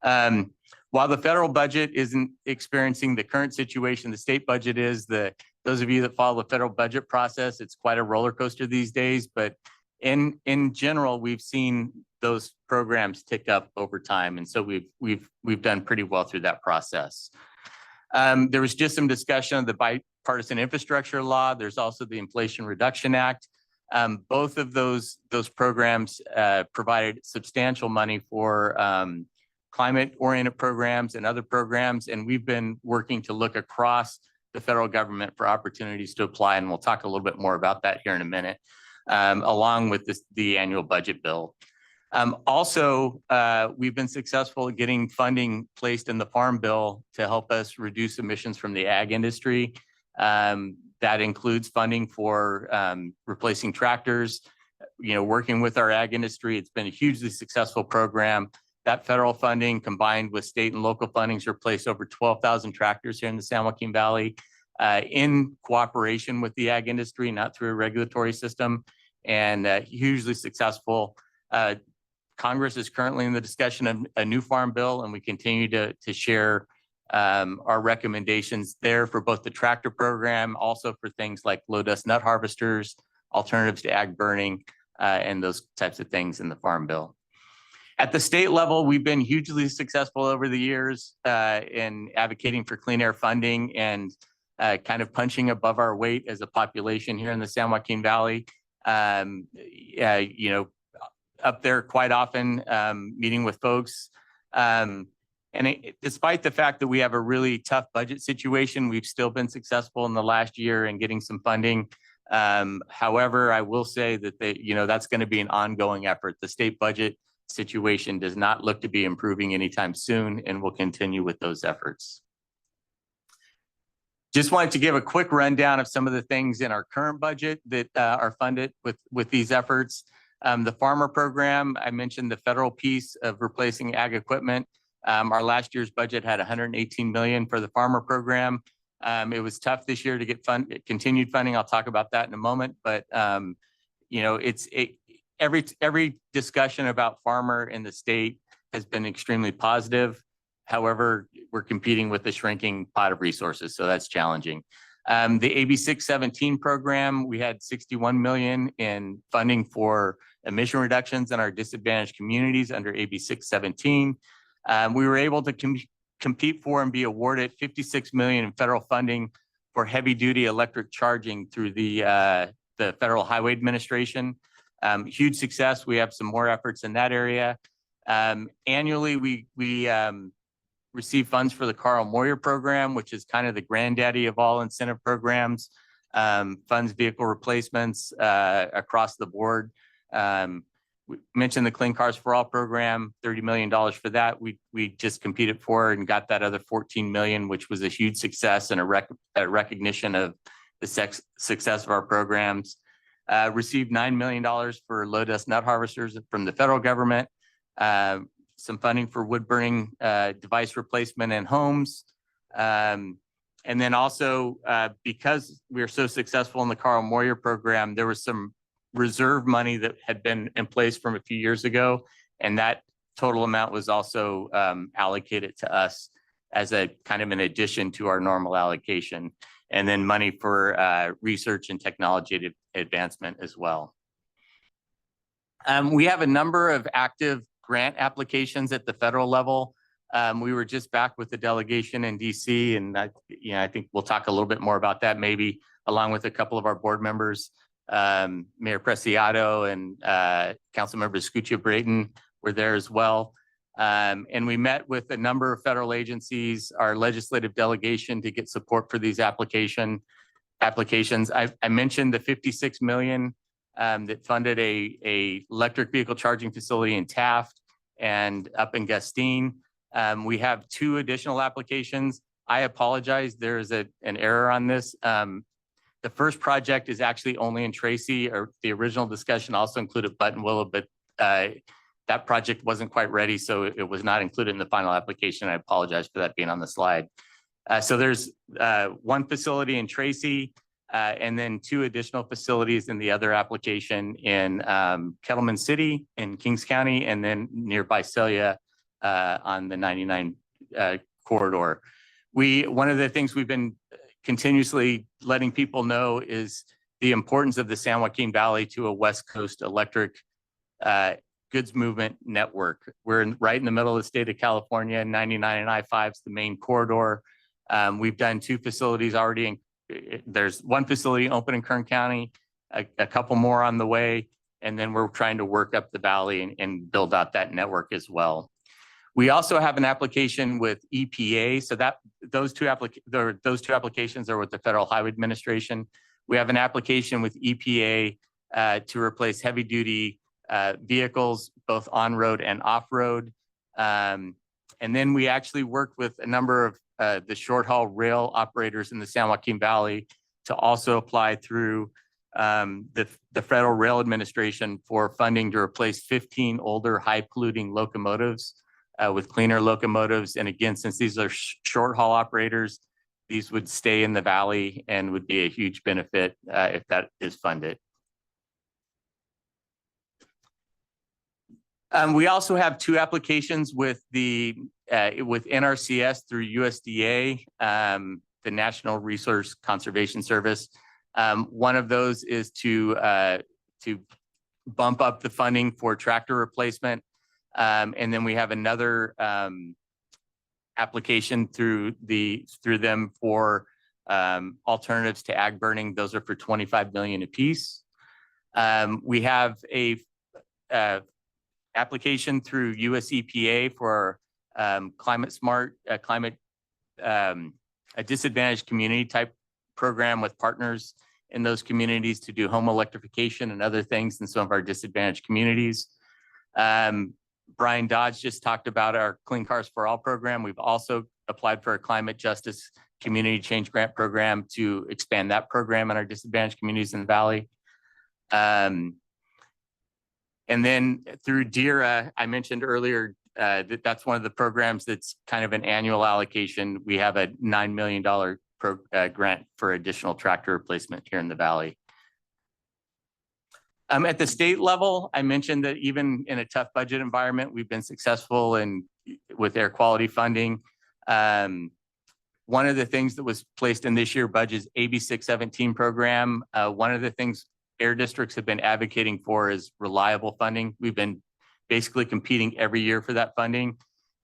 While the federal budget isn't experiencing the current situation, the state budget is. Those of you that follow the federal budget process, it's quite a roller coaster these days. But in general, we've seen those programs tick up over time, and so we've done pretty well through that process. There was just some discussion of the bipartisan infrastructure law. There's also the Inflation Reduction Act. Both of those programs provided substantial money for climate-oriented programs and other programs, and we've been working to look across the federal government for opportunities to apply, and we'll talk a little bit more about that here in a minute, along with the annual budget bill. Also, we've been successful at getting funding placed in the Farm Bill to help us reduce emissions from the ag industry. That includes funding for replacing tractors, working with our ag industry. It's been a hugely successful program. That federal funding combined with state and local fundings replaced over 12,000 tractors here in the San Joaquin Valley in cooperation with the ag industry, not through a regulatory system, and hugely successful. Congress is currently in the discussion of a new farm bill, and we continue to share our recommendations there for both the tractor program, also for things like low dust nut harvesters, alternatives to ag burning, and those types of things in the farm bill. At the state level, we've been hugely successful over the years in advocating for clean air funding and kind of punching above our weight as a population here in the San Joaquin Valley. Up there quite often, meeting with folks. Despite the fact that we have a really tough budget situation, we've still been successful in the last year in getting some funding. However, I will say that that's going to be an ongoing effort. The state budget situation does not look to be improving anytime soon, and we'll continue with those efforts. Just wanted to give a quick rundown of some of the things in our current budget that are funded with these efforts. The farmer program, I mentioned the federal piece of replacing ag equipment. Our last year's budget had $118 million for the farmer program. It was tough this year to get continued funding. I'll talk about that in a moment, but every discussion about farmer in the state has been extremely positive. However, we're competing with the shrinking pot of resources, so that's challenging. The AB 617 program, we had 61 million in funding for emission reductions in our disadvantaged communities under AB 617. We were able to compete for and be awarded 56 million in federal funding for heavy duty electric charging through the Federal Highway Administration. Huge success. We have some more efforts in that area. Annually, we receive funds for the Carl Moyer program, which is kind of the granddaddy of all incentive programs, funds vehicle replacements across the board. We mentioned the Clean Cars for All program, $30 million for that. We just competed for and got that other 14 million, which was a huge success and a recognition of the success of our programs. Received $9 million for low dust nut harvesters from the federal government. Some funding for wood burning device replacement in homes. And then also, because we are so successful in the Carl Moyer program, there was some reserve money that had been in place from a few years ago. And that total amount was also allocated to us as a kind of an addition to our normal allocation. And then money for research and technology advancement as well. We have a number of active grant applications at the federal level. We were just back with the delegation in DC, and I think we'll talk a little bit more about that, maybe along with a couple of our board members. Mayor Preciado and Councilmember Scutia Brayton were there as well. And we met with a number of federal agencies, our legislative delegation, to get support for these applications. I mentioned the 56 million that funded a electric vehicle charging facility in Taft and up in Gustine. We have 2 additional applications. I apologize, there is an error on this. The first project is actually only in Tracy, or the original discussion also included Buttonwillow, but that project wasn't quite ready, so it was not included in the final application. I apologize for that being on the slide. So there's 1 facility in Tracy, and then 2 additional facilities in the other application in Kettleman City in Kings County, and then nearby Celia on the 99 corridor. One of the things we've been continuously letting people know is the importance of the San Joaquin Valley to a West Coast electric goods movement network. We're right in the middle of the state of California. 99 and I-5 is the main corridor. We've done 2 facilities already. There's 1 facility open in Kern County, a couple more on the way, and then we're trying to work up the valley and build out that network as well. We also have an application with EPA, so that those two applications are with the Federal Highway Administration. We have an application with EPA to replace heavy duty vehicles, both on-road and off-road. And then we actually worked with a number of the short haul rail operators in the San Joaquin Valley to also apply through the Federal Rail Administration for funding to replace 15 older high polluting locomotives with cleaner locomotives. And again, since these are short haul operators, these would stay in the valley and would be a huge benefit if that is funded. We also have 2 applications with NRCS through USDA, the National Resource Conservation Service. One of those is to bump up the funding for tractor replacement. And then we have another application through them for alternatives to ag burning. Those are for 25 million apiece. We have a application through US EPA for climate smart, a disadvantaged community type program with partners in those communities to do home electrification and other things in some of our disadvantaged communities. Brian Dodge just talked about our Clean Cars for All program. We've also applied for a climate justice community change grant program to expand that program in our disadvantaged communities in the Valley. And then through DERA, I mentioned earlier that's one of the programs that's kind of an annual allocation. We have a $9 million grant for additional tractor replacement here in the Valley. At the state level, I mentioned that even in a tough budget environment, we've been successful in with air quality funding. One of the things that was placed in this year budget is AB 617 program. One of the things air districts have been advocating for is reliable funding. We've been basically competing every year for that funding.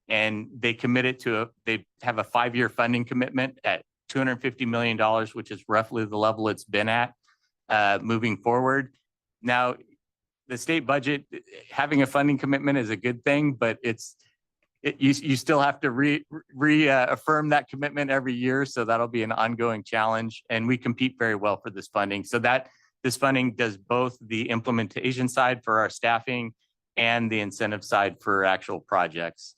And they committed to they have a 5-year funding commitment at $250 million, which is roughly the level it's been at moving forward. Now, the state budget, having a funding commitment is a good thing, but you still have to reaffirm that commitment every year. So that'll be an ongoing challenge. And we compete very well for this funding. So that this funding does both the implementation side for our staffing and the incentive side for actual projects.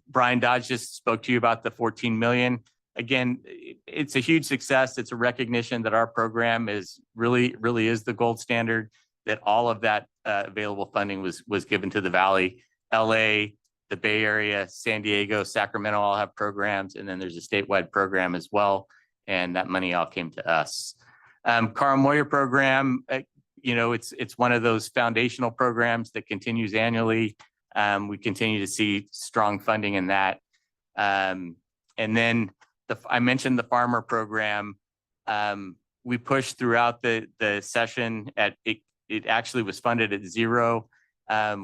Brian Dodge just spoke to you about the 14 million. Again, it's a huge success. It's a recognition that our program really is the gold standard, that all of that available funding was given to the Valley. LA, the Bay Area, San Diego, Sacramento all have programs, and then there's a statewide program as well. And that money all came to us. Carl Moyer program, it's one of those foundational programs that continues annually. We continue to see strong funding in that. And then I mentioned the farmer program. We pushed throughout the session at it actually was funded at zero.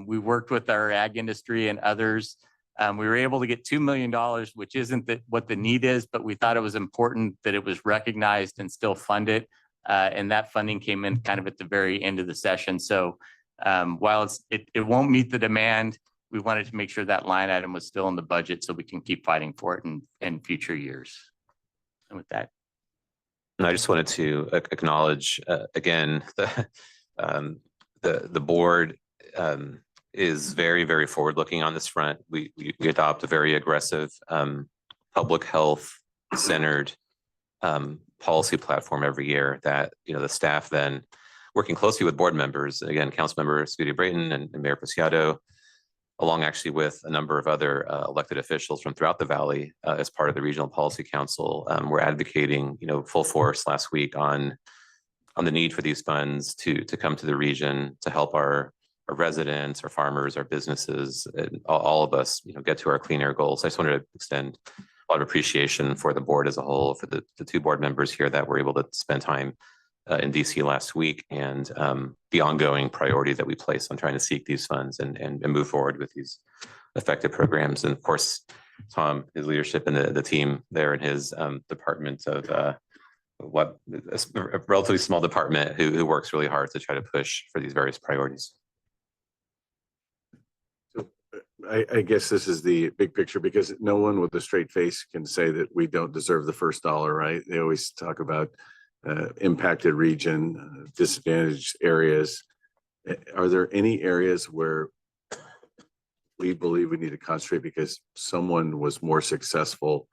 We worked with our ag industry and others. We were able to get $2 million, which isn't what the need is, but we thought it was important that it was recognized and still funded. And that funding came in kind of at the very end of the session. So while it won't meet the demand, we wanted to make sure that line item was still in the budget so we can keep fighting for it in future years. And with that. And I just wanted to acknowledge again, the board is very forward-looking on this front. We adopt a very aggressive public health centered policy platform every year that, the staff then working closely with board members, again, Councilmember Scooty Brayton and Mayor Preciado, along actually with a number of other elected officials from throughout the Valley as part of the Regional Policy Council. We're advocating, full force last week on the need for these funds to come to the region to help our residents, our farmers, our businesses, and all of us, get to our clean air goals. I just wanted to extend a lot of appreciation for the board as a whole, for the 2 board members here that were able to spend time in DC last week, and the ongoing priority that we place on trying to seek these funds and move forward with these effective programs. And of course, Tom, his leadership and the team there in his department of a relatively small department who works really hard to try to push for these various priorities. I guess this is the big picture, because no one with a straight face can say that we don't deserve the first dollar, right? They always talk about impacted region, disadvantaged areas. Are there any areas where we believe we need to concentrate because someone was more successful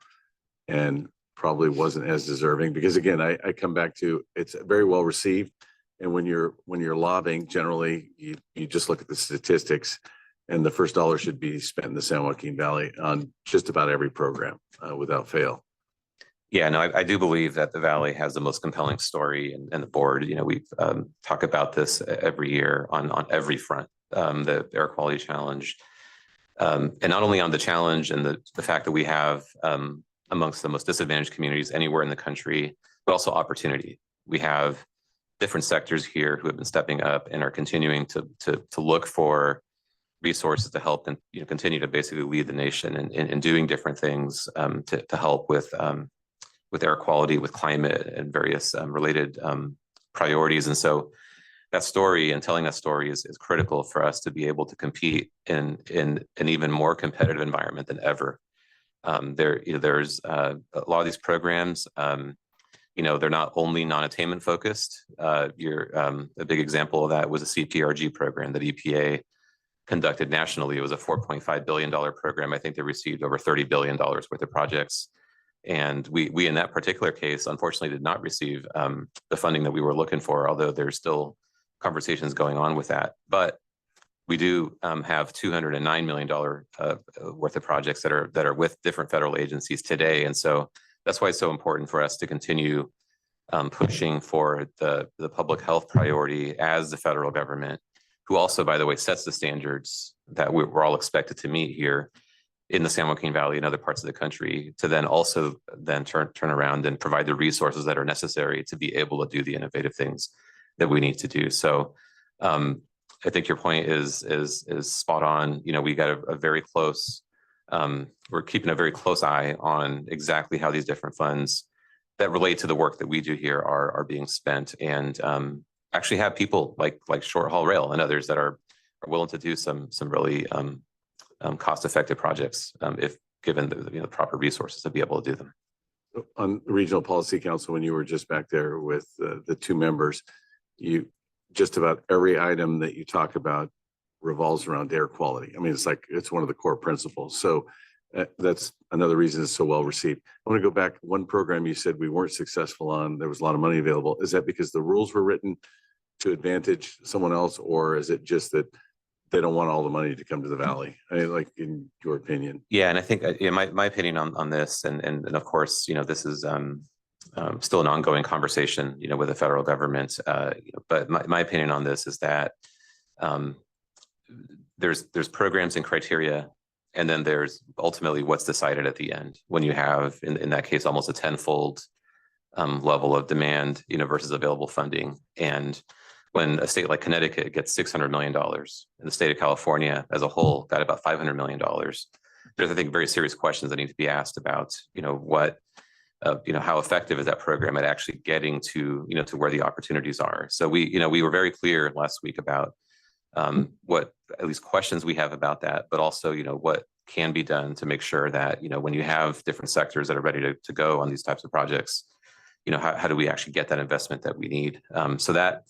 and probably wasn't as deserving? Because again, I come back to, it's very well received. And when you're lobbying, generally, you just look at the statistics, and the first dollar should be spent in the San Joaquin Valley on just about every program without fail. Yeah, no, I do believe that the Valley has the most compelling story, and the board, we talk about this every year on every front, the air quality challenge. And not only on the challenge and the fact that we have amongst the most disadvantaged communities anywhere in the country, but also opportunity. We have different sectors here who have been stepping up and are continuing to look for resources to help and continue to basically lead the nation in doing different things to help with air quality, with climate, and various related priorities. And so that story and telling that story is critical for us to be able to compete in an even more competitive environment than ever. There's a lot of these programs, they're not only non-attainment focused. A big example of that was a CPRG program that EPA conducted nationally. It was a $4.5 billion program. I think they received over $30 billion worth of projects. And we in that particular case, unfortunately, did not receive the funding that we were looking for, although there's still conversations going on with that. But we do have $209 million worth of projects that are with different federal agencies today. And so that's why it's so important for us to continue pushing for the public health priority as the federal government, who also, by the way, sets the standards that we're all expected to meet here. in the San Joaquin Valley and other parts of the country to then also then turn around and provide the resources that are necessary to be able to do the innovative things that we need to do. So I think your point is spot on. You know, we got a very close, we're keeping a very close eye on exactly how these different funds that relate to the work that we do here are being spent, and actually have people like Short Haul Rail and others that are willing to do some really cost-effective projects if given the proper resources to be able to do them. On Regional Policy Council, when you were just back there with the two members, you just about every item that you talk about revolves around air quality. I mean, it's like, it's one of the core principles. So that's another reason it's so well received. I want to go back. One program you said we weren't successful on, there was a lot of money available. Is that because the rules were written to advantage someone else, or is it just that they don't want all the money to come to the Valley? I mean, like, in your opinion? Yeah, and I think my opinion on this, and of course, this is still an ongoing conversation, with the federal government. But my opinion on this is that there's programs and criteria, and then there's ultimately what's decided at the end. When you have, in that case, almost a tenfold level of demand, versus available funding, and when a state like Connecticut gets $600 million, and the state of California as a whole got about $500 million, there's, I think, very serious questions that need to be asked about, what, how effective is that program at actually getting to, to where the opportunities are. So we were very clear last week about what at least questions we have about that, but also, what can be done to make sure that, when you have different sectors that are ready to go on these types of projects, how do we actually get that investment that we need? So that,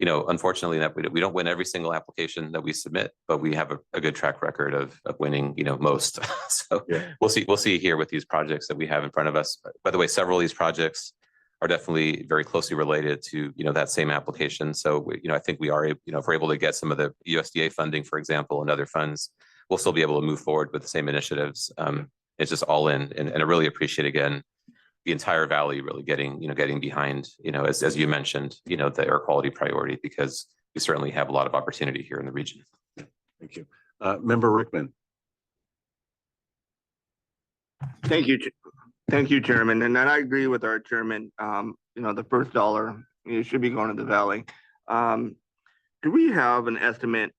unfortunately, that we don't win every single application that we submit, but we have a good track record of winning, most. So Yeah. we'll see here with these projects that we have in front of us. By the way, several of these projects are definitely very closely related to, that same application. So, I think we are, if we're able to get some of the USDA funding, for example, and other funds, we'll still be able to move forward with the same initiatives. It's just all in, and I really appreciate, again, the entire Valley really getting behind, as you mentioned, the air quality priority, because we certainly have a lot of opportunity here in the region. Thank you. Member Rickman. Thank you. Thank you, Chairman. And then I agree with our chairman. The first dollar, should be going to the Valley. Do we have an estimate,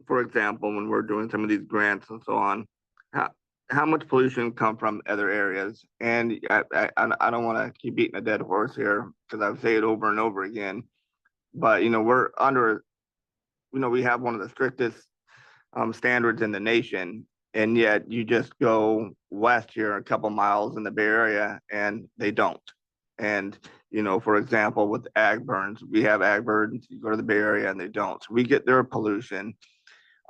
for example, when we're doing some of these grants and so on, how much pollution come from other areas? And I don't want to keep beating a dead horse here, because I've said it over and over again, but we're under, we have one of the strictest standards in the nation, and yet you just go west here a couple miles in the Bay Area and they don't. And for example, with ag burns, we have ag burns, you go to the Bay Area and they don't. So we get their pollution.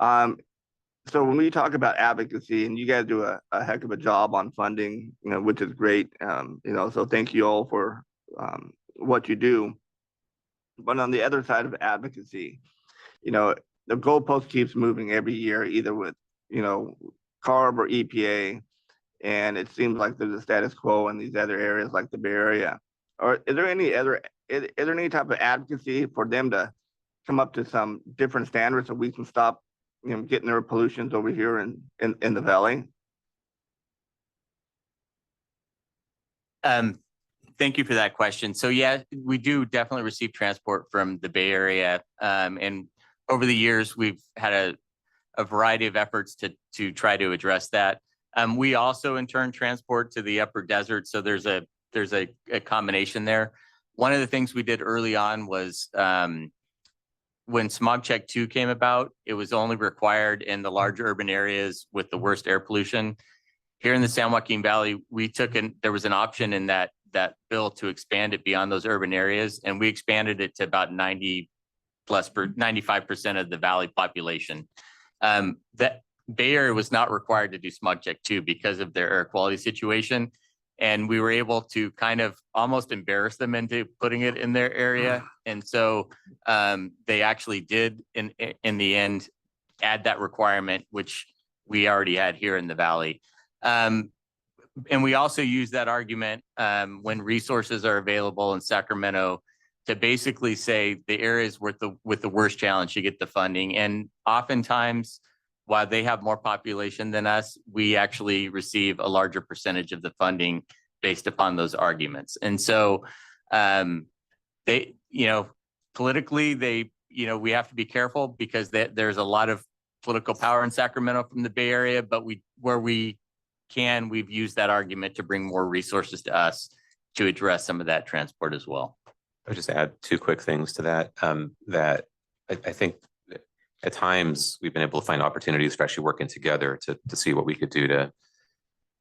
So when we talk about advocacy, and you guys do a heck of a job on funding, which is great, so thank you all for what you do. But on the other side of advocacy, the goalpost keeps moving every year, either with, CARB or EPA, and it seems like there's a status quo in these other areas like the Bay Area. Or is there any type of advocacy for them to come up to some different standards so we can stop getting their pollutions over here in the Valley? Thank you for that question. So yeah, we do definitely receive transport from the Bay Area. And over the years, we've had a variety of efforts to try to address that. We also in turn transport to the upper desert. So there's a combination there. One of the things we did early on was when Smog Check 2 came about, it was only required in the large urban areas with the worst air pollution. Here in the San Joaquin Valley, there was an option in that bill to expand it beyond those urban areas, and we expanded it to about 95% of the Valley population. That Bay Area was not required to do Smog Check 2 because of their air quality situation. And we were able to kind of almost embarrass them into putting it in their area. And so they actually did, in the end, add that requirement, which we already had here in the Valley. And we also use that argument when resources are available in Sacramento to basically say the areas with the worst challenge should get the funding. And oftentimes while they have more population than us, we actually receive a larger percentage of the funding based upon those arguments. And so they, politically, we have to be careful because there's a lot of political power in Sacramento from the Bay Area, but where we can, we've used that argument to bring more resources to us to address some of that transport as well. I'll just add two quick things to that. That I think at times we've been able to find opportunities for actually working together to see what we could do to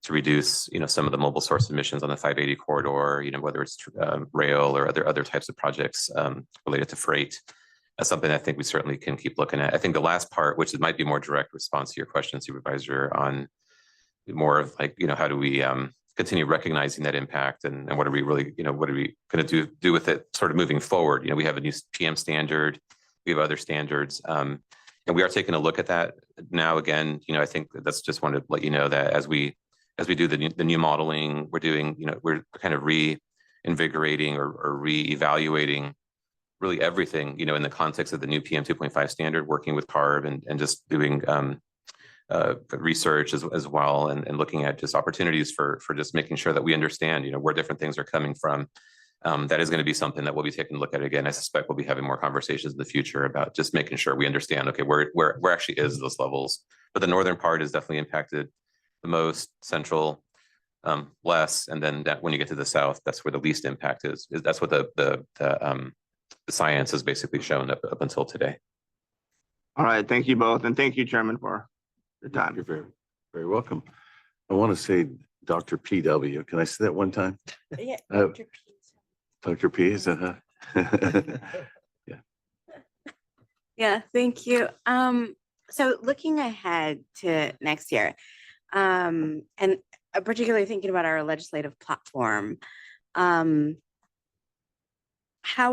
reduce, some of the mobile source emissions on the 580 corridor, whether it's rail or other types of projects related to freight. That's something I think we certainly can keep looking at. I think the last part, which might be more direct response to your question, Supervisor, on more of like, how do we continue recognizing that impact and what are we really, what are we going to do with it sort of moving forward? We have a new PM standard, we have other standards, and we are taking a look at that now. Again, I think that's just wanted to let you know that as we do the new modeling, we're doing, we're kind of reinvigorating or reevaluating really everything, in the context of the new PM 2.5 standard, working with CARB and just doing research as well and looking at just opportunities for just making sure that we understand, where different things are coming from. That is going to be something that we'll be taking a look at again. I suspect we'll be having more conversations in the future about just making sure we understand, okay, where actually is those levels. But the northern part is definitely impacted the most, central less, and then that when you get to the south, that's where the least impact is. That's what the science has basically shown up until today. All right, thank you both, and thank you, Chairman, for your time. You're very, very welcome. I want to say Dr. PW. Can I say that one time? Yeah. Dr. P, is that Yeah. Yeah, thank you. So looking ahead to next year, and particularly thinking about our legislative platform, how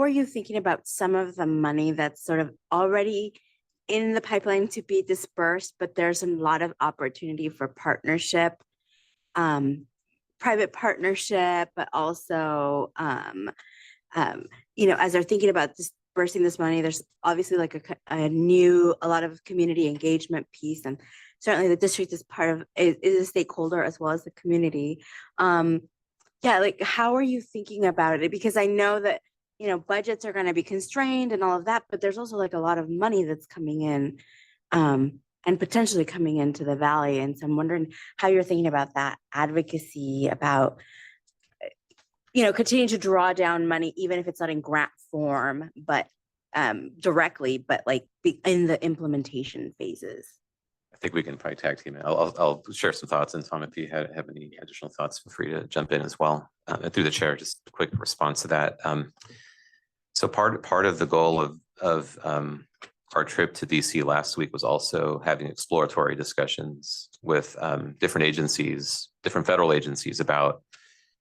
are you thinking about some of the money that's sort of already in the pipeline to be dispersed, but there's a lot of opportunity for partnership, private partnership, but also, as they're thinking about dispersing this money, there's obviously like a lot of community engagement piece, and certainly the district is is a stakeholder as well as the community. Like how are you thinking about it? Because I know that budgets are going to be constrained and all of that, but there's also like a lot of money that's coming in and potentially coming into the valley. And so I'm wondering how you're thinking about that advocacy about, continuing to draw down money, even if it's not in grant form, but directly, but like in the implementation phases. I think we can probably tag team it. I'll share some thoughts, and Tom, if you have any additional thoughts, feel free to jump in as well. And through the chair, just a quick response to that. So part of the goal of our trip to DC last week was also having exploratory discussions with different agencies, different federal agencies about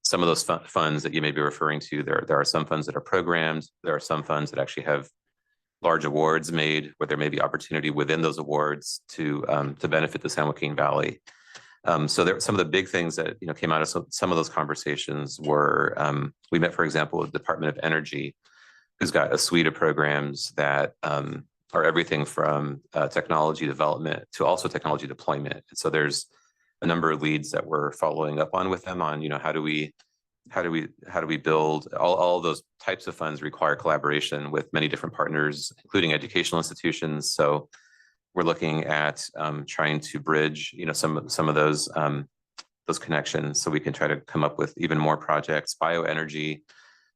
some of those funds that you may be referring to. There are some funds that are programmed. There are some funds that actually have large awards made where there may be opportunity within those awards to benefit the San Joaquin Valley. So there some of the big things that came out of some of those conversations were we met, for example, with the Department of Energy, who's got a suite of programs that are everything from technology development to also technology deployment. And so there's a number of leads that we're following up on with them on how do we build all of those types of funds require collaboration with many different partners, including educational institutions. So we're looking at trying to bridge, some of those connections so we can try to come up with even more projects. Bioenergy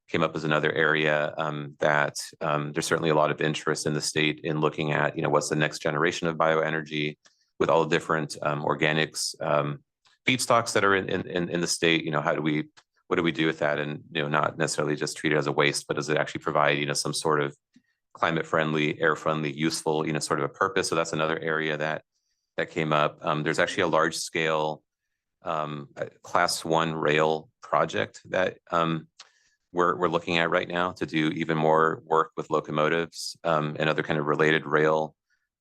came up as another area that there's certainly a lot of interest in the state in looking at, what's the next generation of bioenergy with all the different organics feedstocks that are in the state. What do we do with that? And, not necessarily just treat it as a waste, but does it actually provide, some sort of climate friendly, air friendly, useful, sort of a purpose? So that's another area that came up. There's actually a large scale class 1 rail project that we're looking at right now to do even more work with locomotives and other kind of related rail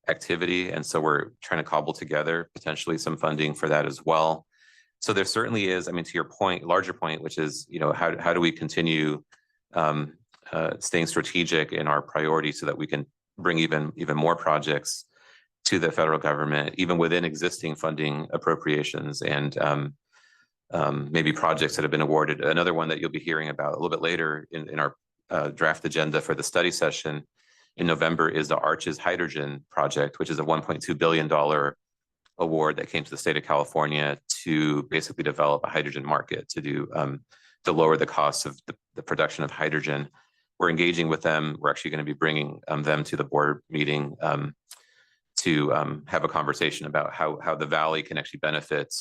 activity. And so we're trying to cobble together potentially some funding for that as well. So there certainly is, to your point, larger point, which is, how do we continue staying strategic in our priorities so that we can bring even more projects to the federal government, even within existing funding appropriations and maybe projects that have been awarded. Another one that you'll be hearing about a little bit later in our draft agenda for the study session in November is the Arches Hydrogen Project, which is a $1.2 billion award that came to the state of California to basically develop a hydrogen market to lower the costs of the production of hydrogen. We're engaging with them. We're actually going to be bringing them to the board meeting to have a conversation about how the Valley can actually benefit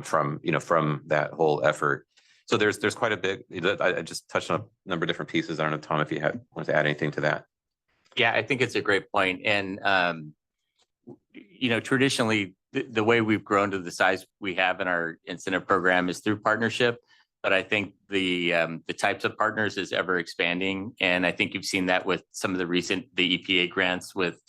from that whole effort. So there's quite a bit. I just touched on a number of different pieces. I don't know, Tom, if you wanted to add anything to that. Yeah, I think it's a great point. And, traditionally, the way we've grown to the size we have in our incentive program is through partnership. But I think the types of partners is ever expanding. And I think you've seen that with some of the EPA grants with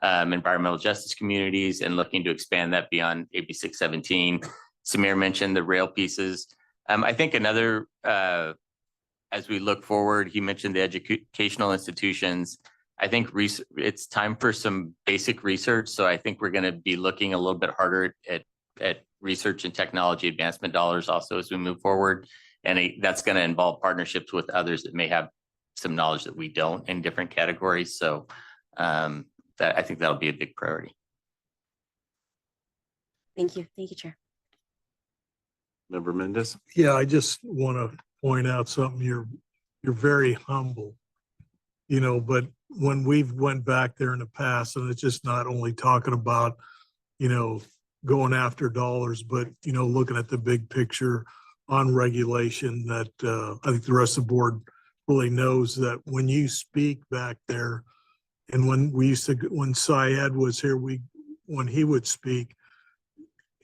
environmental justice communities and looking to expand that beyond AB 617. Samir mentioned the rail pieces. I think another, as we look forward, he mentioned the educational institutions. I think it's time for some basic research. So I think we're going to be looking a little bit harder at research and technology advancement dollars also as we move forward. And that's going to involve partnerships with others that may have some knowledge that we don't in different categories. So I think that'll be a big priority. Thank you. Thank you, Chair. Member Mendez. Yeah, I just want to point out something. You're very humble, but when we've went back there in the past, and it's just not only talking about, going after dollars, but, looking at the big picture on regulation that I think the rest of the board really knows that when you speak back there, and when Syed was here, when he would speak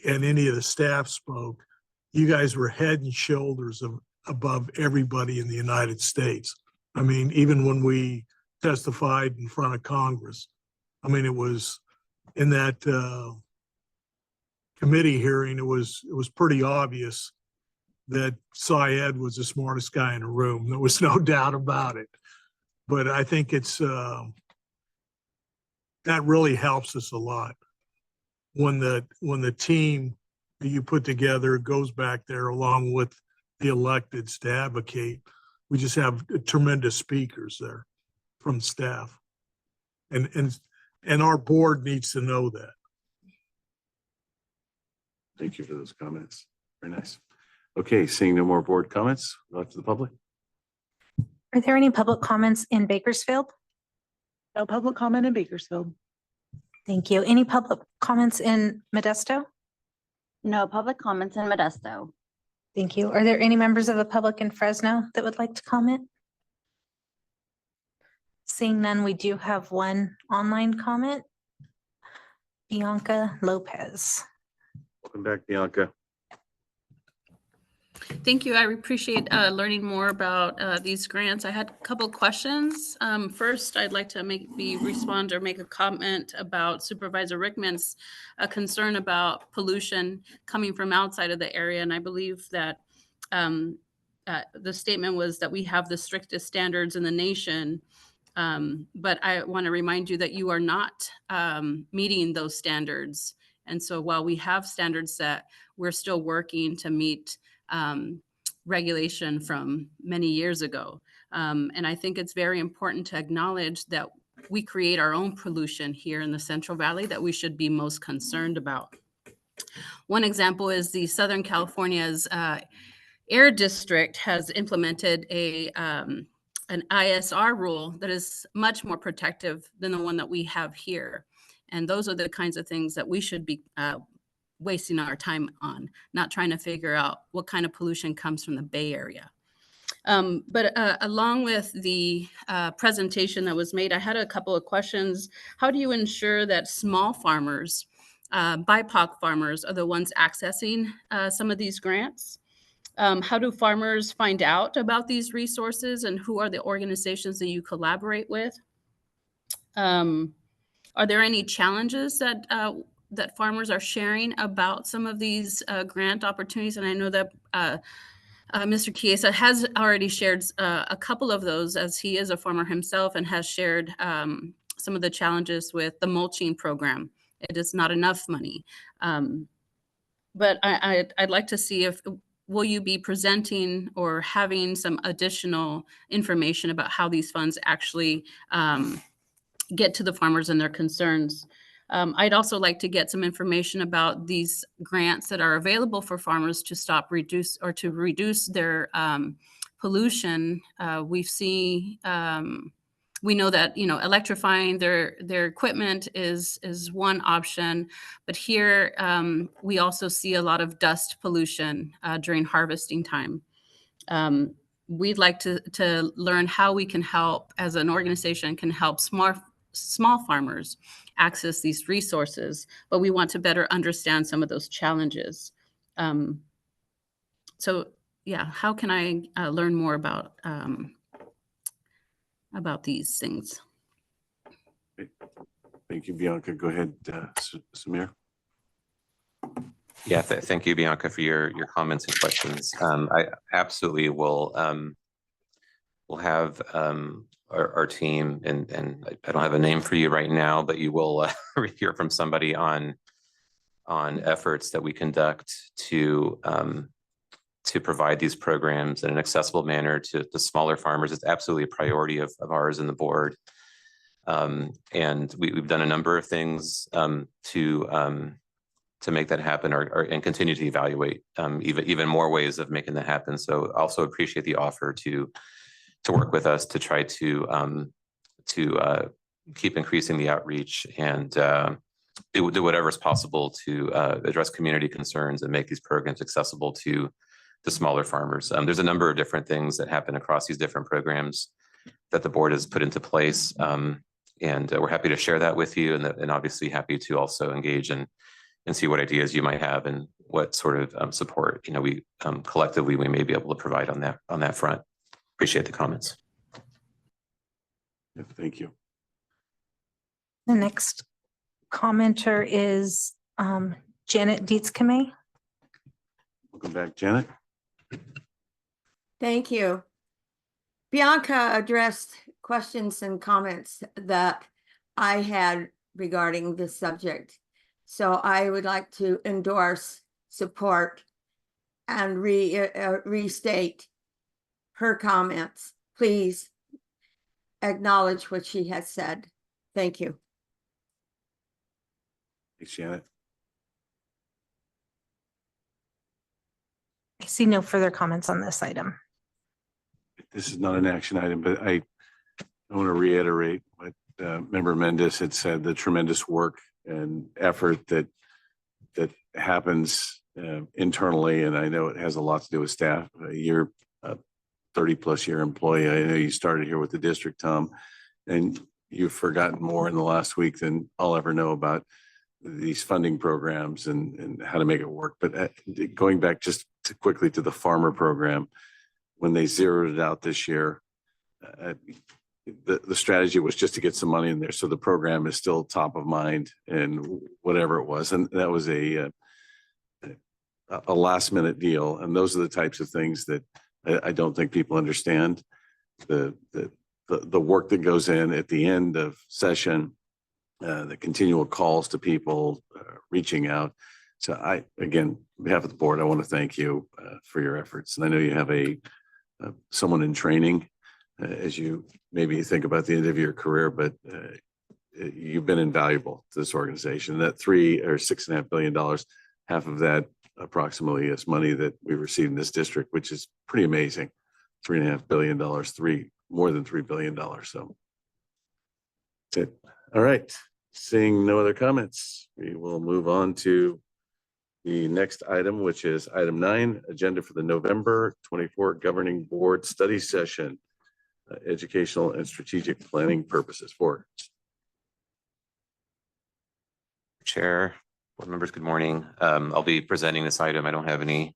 and any of the staff spoke, you guys were head and shoulders above everybody in the United States. I mean, even when we testified in front of Congress, it was in that committee hearing, it was pretty obvious that Syed was the smartest guy in the room. There was no doubt about it. But I think it's that really helps us a lot when the team that you put together goes back there along with the electeds to advocate. We just have tremendous speakers there from staff, and our board needs to know that. Thank you for those comments. Very nice. Okay, seeing no more board comments, go to the public. Are there any public comments in Bakersfield? No public comment in Bakersfield. Thank you. Any public comments in Modesto? No public comments in Modesto. Thank you. Are there any members of the public in Fresno that would like to comment? Seeing none, we do have one online comment. Bianca Lopez. Welcome back, Bianca. Thank you. I appreciate learning more about these grants. I had a couple questions. First, I'd like to respond or make a comment about Supervisor Rickman's concern about pollution coming from outside of the area. And I believe that the statement was that we have the strictest standards in the nation. But I want to remind you that you are not meeting those standards. And so while we have standards set, we're still working to meet regulation from many years ago. And I think it's very important to acknowledge that we create our own pollution here in the Central Valley that we should be most concerned about. One example is the Southern California's Air District has implemented an ISR rule that is much more protective than the one that we have here. And those are the kinds of things that we should be wasting our time on, not trying to figure out what kind of pollution comes from the Bay Area. But along with the presentation that was made, I had a couple of questions. How do you ensure that small farmers, BIPOC farmers, are the ones accessing some of these grants? How do farmers find out about these resources, and who are the organizations that you collaborate with? Are there any challenges that that farmers are sharing about some of these grant opportunities? And I know that Mr. Chiesa has already shared a couple of those, as he is a farmer himself and has shared some of the challenges with the mulching program it is not enough money. But I'd like to see if, will you be presenting or having some additional information about how these funds actually get to the farmers and their concerns? I'd also like to get some information about these grants that are available for farmers to reduce their pollution. We know that, electrifying their equipment is one option, but here we also see a lot of dust pollution during harvesting time. We'd like to learn how we can help, as an organization, can help small farmers access these resources, but we want to better understand some of those challenges. So yeah, how can I learn more about these things? Thank you, Bianca. Go ahead, Samir. Yeah, thank you, Bianca, for your comments and questions. I absolutely will have our team, and I don't have a name for you right now, but you will hear from somebody on efforts that we conduct to provide these programs in an accessible manner to the smaller farmers. It's absolutely a priority of ours in the board. And we've done a number of things to make that happen, and continue to evaluate even more ways of making that happen. So also appreciate the offer to work with us to try to keep increasing the outreach and do whatever is possible to address community concerns and make these programs accessible to the smaller farmers. There's a number of different things that happen across these different programs that the board has put into place. And we're happy to share that with you, and obviously happy to also engage and see what ideas you might have and what sort of support, we collectively we may be able to provide on that front. Appreciate the comments. Yeah, thank you. The next commenter is Janet Dietz-Kamay. Welcome back, Janet. Thank you. Bianca addressed questions and comments that I had regarding this subject. So I would like to endorse, support, and restate her comments. Please acknowledge what she has said. Thank you. Thanks, Janet. I see no further comments on this item. This is not an action item, but I want to reiterate what Member Mendez had said, the tremendous work and effort that happens internally. And I know it has a lot to do with staff. You're a 30+ year employee. I know you started here with the district, Tom, and you've forgotten more in the last week than I'll ever know about these funding programs and how to make it work. But going back just quickly to the farmer program, when they zeroed it out this year, the strategy was just to get some money in there. So the program is still top of mind and whatever it was. And that was a last minute deal. And those are the types of things that I don't think people understand. The work that goes in at the end of session, the continual calls to people, reaching out. So again, on behalf of the board, I want to thank you for your efforts. And I know you have someone in training as you maybe think about the end of your career, but you've been invaluable to this organization. That $3 or $6.5 billion, half of that approximately is money that we received in this district, which is pretty amazing. $3.5 billion, more than $3 billion. So that's it. All right. Seeing no other comments, we will move on to the next item, which is item 9, agenda for the November 24 Governing Board Study Session, educational and strategic planning purposes. For Chair, board members, good morning. I'll be presenting this item. I don't have any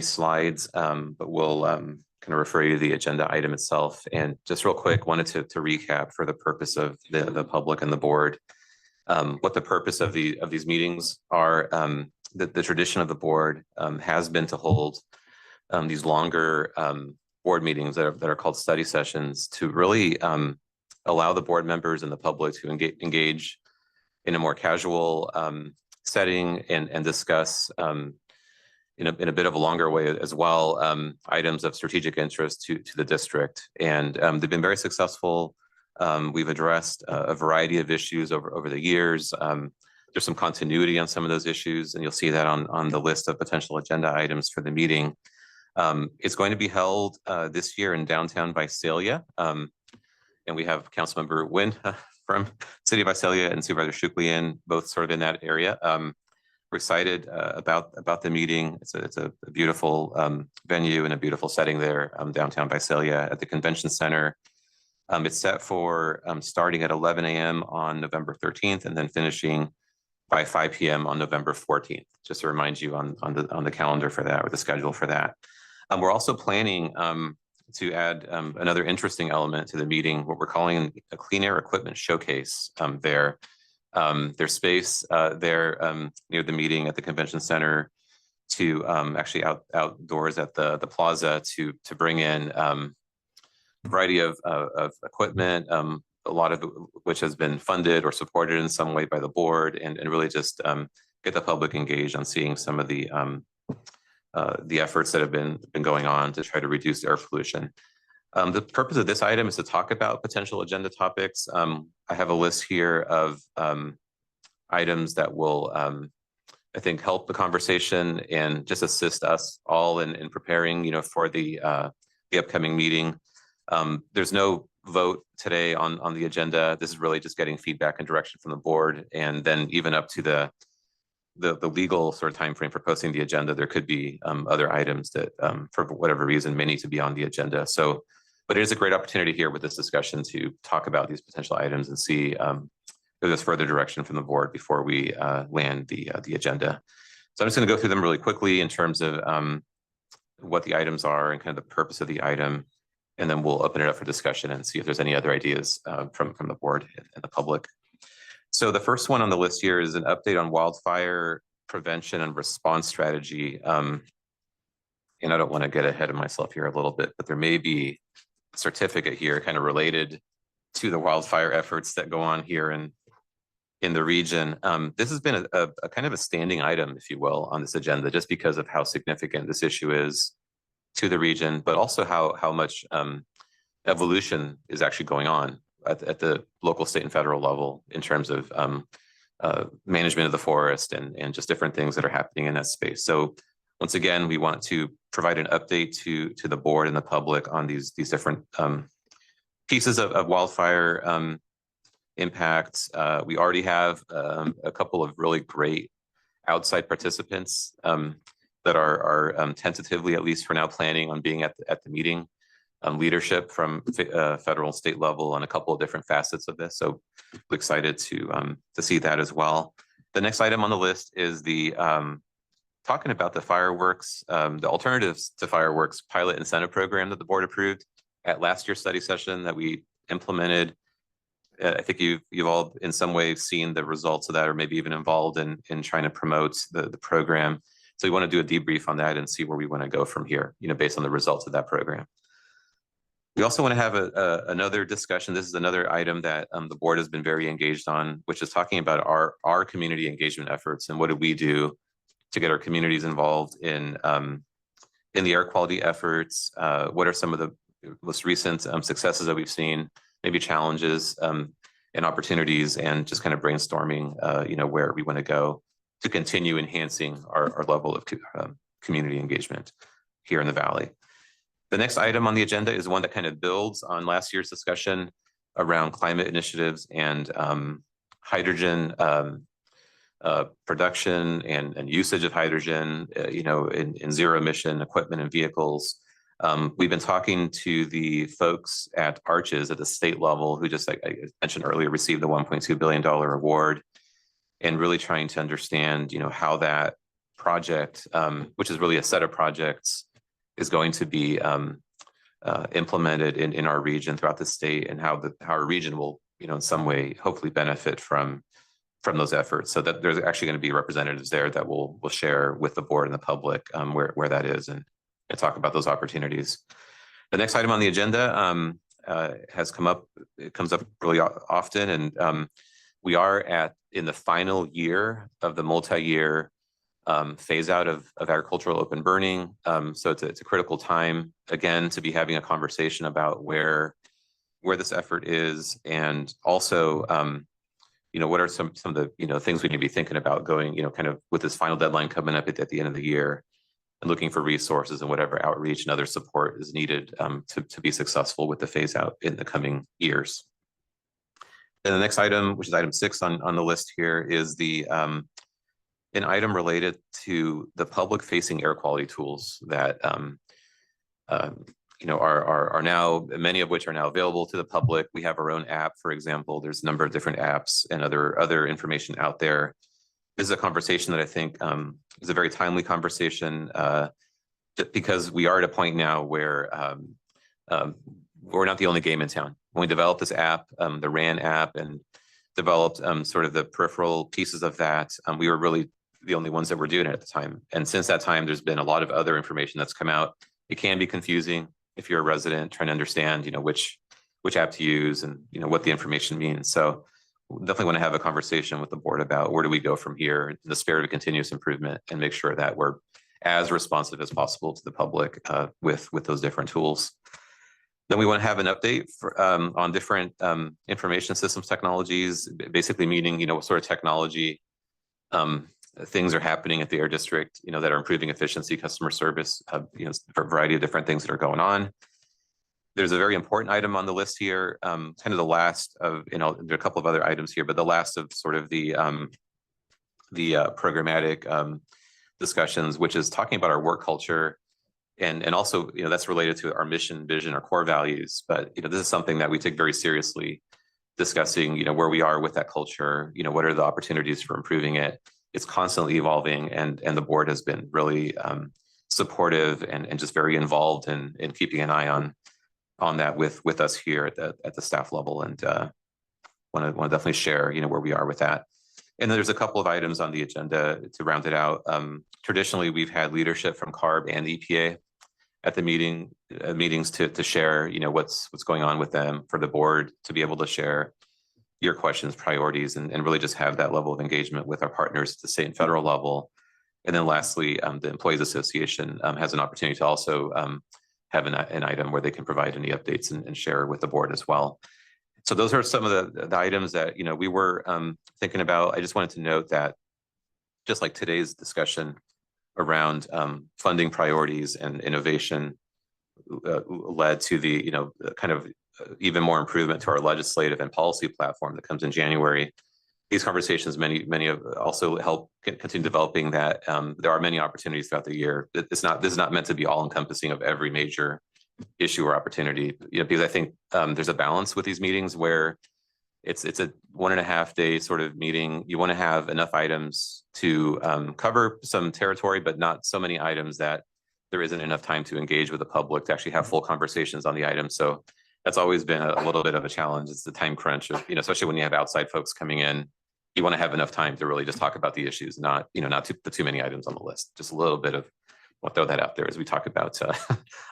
slides, but we'll kind of refer you to the agenda item itself. And just real quick, wanted to recap for the purpose of the public and the board, what the purpose of these meetings are. The tradition of the board has been to hold these longer board meetings that are called study sessions to really allow the board members and the public to engage in a more casual setting and discuss in a bit of a longer way as well, items of strategic interest to the district. And they've been very successful. We've addressed a variety of issues over the years. There's some continuity on some of those issues, and you'll see that on the list of potential agenda items for the meeting. It's going to be held this year in downtown Visalia. And we have Councilmember Nguyen from City of Visalia and Supervisor Shuklian, both sort of in that area. We're excited about the meeting. It's a beautiful venue and a beautiful setting there, downtown Visalia at the Convention Center. It's set for starting at 11 a.m. on November 13th and then finishing by 5 p.m. on November 14th, just to remind you on the calendar for that, or the schedule for that. We're also planning to add another interesting element to the meeting, what we're calling a clean air equipment showcase there. There's space there near the meeting at the Convention Center to actually outdoors at the plaza to bring in a variety of equipment, a lot of which has been funded or supported in some way by the board, and really just get the public engaged on seeing some of the efforts that have been going on to try to reduce air pollution. The purpose of this item is to talk about potential agenda topics. I have a list here of items that will, I think, help the conversation and just assist us all in preparing, for the upcoming meeting. There's no vote today on the agenda. This is really just getting feedback and direction from the board, and then even up to the legal sort of timeframe for posting the agenda, there could be other items that for whatever reason may need to be on the agenda. So, but it is a great opportunity here with this discussion to talk about these potential items and see if there's further direction from the board before we land the agenda. So I'm just going to go through them really quickly in terms of what the items are and kind of the purpose of the item, and then we'll open it up for discussion and see if there's any other ideas from the board and the public. So the first one on the list here is an update on wildfire prevention and response strategy. And I don't want to get ahead of myself here a little bit, but there may be a certificate here kind of related to the wildfire efforts that go on here in the region. This has been a kind of a standing item, if you will, on this agenda, just because of how significant this issue is to the region, but also how much evolution is actually going on at the local, state, and federal level in terms of management of the forest and just different things that are happening in that space. So once again, we want to provide an update to the board and the public on these different pieces of wildfire impacts. We already have a couple of really great outside participants that are tentatively, at least for now, planning on being at the meeting. Leadership from federal and state level on a couple of different facets of this. So we're excited to see that as well. The next item on the list is the talking about the fireworks, the alternatives to fireworks pilot incentive program that the board approved at last year's study session that we implemented. I think you've all in some way seen the results of that, or maybe even involved in trying to promote the program. So we want to do a debrief on that and see where we want to go from here, based on the results of that program. We also want to have another discussion. This is another item that the board has been very engaged on, which is talking about our community engagement efforts and what do we do to get our communities involved in the air quality efforts. What are some of the most recent successes that we've seen, maybe challenges and opportunities, and just kind of brainstorming, where we want to go to continue enhancing our level of community engagement here in the Valley. The next item on the agenda is one that kind of builds on last year's discussion around climate initiatives and hydrogen production and usage of hydrogen, in zero emission equipment and vehicles. We've been talking to the folks at Arches at the state level who, just like I mentioned earlier, received the $1.2 billion award, and really trying to understand, how that project, which is really a set of projects, is going to be implemented in our region throughout the state, and how our region will, in some way, hopefully benefit from those efforts. So that there's actually going to be representatives there that will share with the board and the public where that is and talk about those opportunities. The next item on the agenda has come up. It comes up really often, and we are in the final year of the multi-year phase out of agricultural open burning. So it's a critical time, again, to be having a conversation about where this effort is, and also, what are some of the, things we need to be thinking about going, kind of with this final deadline coming up at the end of the year, and looking for resources and whatever outreach and other support is needed to be successful with the phase out in the coming years. And the next item, which is item 6 on the list here, is an item related to the public facing air quality tools that are now, many of which are now available to the public. We have our own app, for example. There's a number of different apps and other information out there. This is a conversation that I think is a very timely conversation, just because we are at a point now where we're not the only game in town. When we developed this app, the RAN app, and developed sort of the peripheral pieces of that, we were really the only ones that were doing it at the time. And since that time, there's been a lot of other information that's come out. It can be confusing if you're a resident trying to understand, which app to use and, what the information means. So we'll definitely want to have a conversation with the board about where do we go from here in the spirit of continuous improvement, and make sure that we're as responsive as possible to the public with those different tools. Then we want to have an update on different information systems technologies, basically meaning, what sort of technology things are happening at the Air District, that are improving efficiency, customer service, for a variety of different things that are going on. There's a very important item on the list here, kind of the last of, there are a couple of other items here, but the last of sort of the programmatic discussions, which is talking about our work culture. And also, that's related to our mission, vision, our core values. But, this is something that we take very seriously, discussing, where we are with that culture, what are the opportunities for improving it. It's constantly evolving, and the board has been really supportive and just very involved in keeping an eye on that with us here at the staff level, and want to definitely share, where we are with that. And then there's a couple of items on the agenda to round it out. Traditionally, we've had leadership from CARB and EPA at the meetings to share, what's going on with them, for the board to be able to share your questions, priorities, and really just have that level of engagement with our partners at the state and federal level. And then lastly, the Employees Association has an opportunity to also have an item where they can provide any updates and share with the board as well. So those are some of the items that, we were thinking about. I just wanted to note that, just like today's discussion around funding priorities and innovation led to the, kind of even more improvement to our legislative and policy platform that comes in January. These conversations, many of also help continue developing that. There are many opportunities throughout the year. This is not meant to be all encompassing of every major issue or opportunity, because I think there's a balance with these meetings where it's a 1.5 day sort of meeting. You want to have enough items to cover some territory, but not so many items that there isn't enough time to engage with the public to actually have full conversations on the items. So that's always been a little bit of a challenge. It's the time crunch of, especially when you have outside folks coming in, you want to have enough time to really just talk about the issues, not too many items on the list. Just a little bit of, I'll throw that out there as we talk about